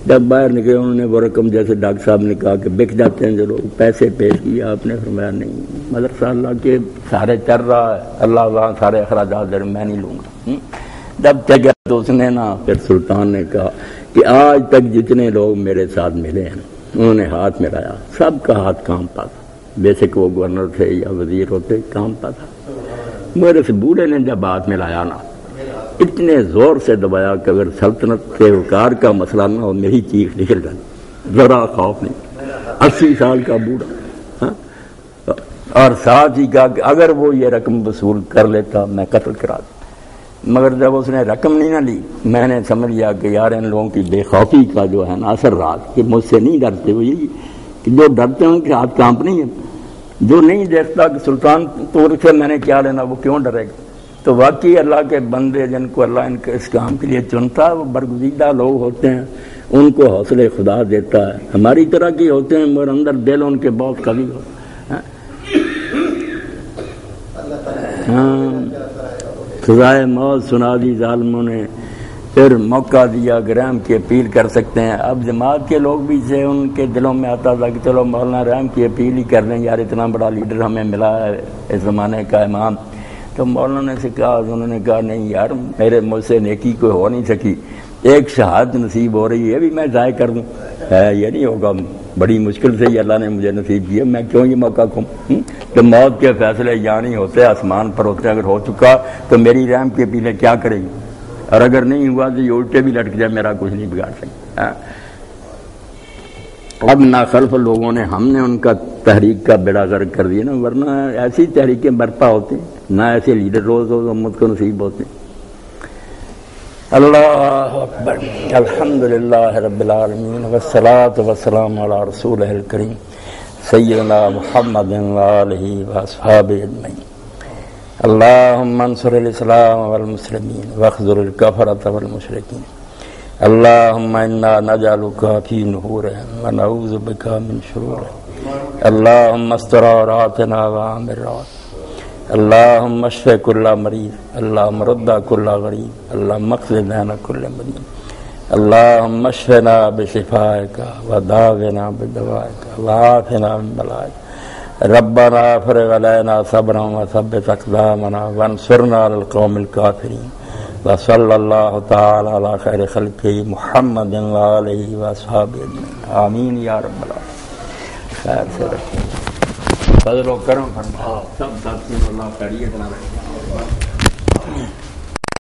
جب باہر نکلے انہوں نے وہ رقم جیسے ڈاکٹر صاحب نے کہا کہ بک جاتے ہیں جو لوگ، پیسے پیش کیے۔ آپ نے فرمایا نہیں، مدرسہ اللہ کے سارے چل رہا ہے، اللہ وہاں سارے اخراجات دے، میں نہیں لوں گا۔ جب تک تو اس نے نا پھر سلطان نے کہا کہ آج تک جتنے لوگ میرے ساتھ ملے ہیں انہوں نے ہاتھ ملایا، سب کا ہاتھ کانپتا تھا، بے شک وہ گورنر تھے یا وزیر ہوتے، کانپتا تھا۔ میرے سے بوڑھے نے جب ہاتھ ملایا نا اتنے زور سے دبایا کہ اگر سلطنت کے وقار کا مسئلہ نہ ہو میری چیخ نکل جاتی، ذرا خوف نہیں۔ 80 سال کا بوڑھا، اور ساتھ ہی کہا کہ اگر وہ یہ رقم وصول کر لیتا میں قتل کرا دوں۔ مگر جب اس نے رقم نہیں نہ لی، میں نے سمجھ لیا کہ یار ان لوگوں کی بے خوفی کا جو ہے نا اثر رہا کہ مجھ سے نہیں ڈرتے، وہ یہی کہ جو ڈرتے ہیں ان کے ہاتھ کانپ نہیں ہے، جو نہیں دیکھتا کہ سلطان تغلق سے میں نے کیا لینا، وہ کیوں ڈرے گا۔ تو واقعی اللہ کے بندے جن کو اللہ ان کے اس کام کے لیے چنتا ہے وہ برگزیدہ لوگ ہوتے ہیں، ان کو حوصلے خدا دیتا ہے، ہماری طرح کے ہوتے ہیں مگر اندر دل ان کے بہت قوی ہوتے ہیں۔ سزائے موت سنا دی ظالموں نے، پھر موقع دیا کہ رحم کی اپیل کر سکتے ہیں۔ اب جماعت کے لوگ بھی سے ان کے دلوں میں آتا تھا کہ چلو مولانا رحم کی اپیل ہی کر دیں، یار اتنا بڑا لیڈر ہمیں ملا ہے اس زمانے کا امام۔ تو مولانا سے کہا، انہوں نے کہا نہیں یار میرے مجھ سے نیکی کوئی ہو نہیں سکی، ایک شہادت نصیب ہو رہی ہے بھی میں ضائع کر دوں، یہ نہیں ہوگا، بڑی مشکل سے ہی اللہ نے مجھے نصیب کیا، میں کیوں یہ موقع کھوں۔ تو موت کے فیصلے یہاں نہیں ہوتے، آسمان پر ہوتے، اگر ہو چکا تو میری رحم کی اپیلیں کیا کرے گی، اور اگر نہیں ہوا تو یہ الٹے بھی لٹک جائے، میرا کچھ نہیں بگاڑ سکتا۔ اب ناخلف لوگوں نے، ہم نے ان کا تحریک کا بیڑا غرق کر دیا نا، ورنہ ایسی تحریکیں برپا ہوتی ہیں۔ نہ ایسے لیڈر روز روز امت کو نصیب ہوتے ہیں. اللہ اکبر. الحمدللہ رب العالمین والصلاة والسلام علی رسولہ الکریم سیدنا محمد وآلہ واصحابہ اجمعین. اللہم انصر الاسلام والمسلمین واخذل الکفرۃ والمشرکین. اللہم انا نجعلک فی نحورہم ونعوذ بک من شرورہم. اللہم استر عوراتنا وآمن روعاتنا. اللہم اشف کل مریض. اللہم رد کل غریب. اللہم اقض دین کل مدین. اللہم اشفنا بشفائک وداونا بدوائک وعافنا من بلائک. ربنا افرغ علینا صبرا وثبت اقدامنا وانصرنا علی القوم الکافرین. وصلی اللہ تعالی علی خیر خلقہ محمد وآلہ واصحابہ اجمعین. آمین یا رب العالمین. خیر سے رکھیں. فضل و کرم فرما. سب ساتھیوں اللہ خیریت نہ رکھیں.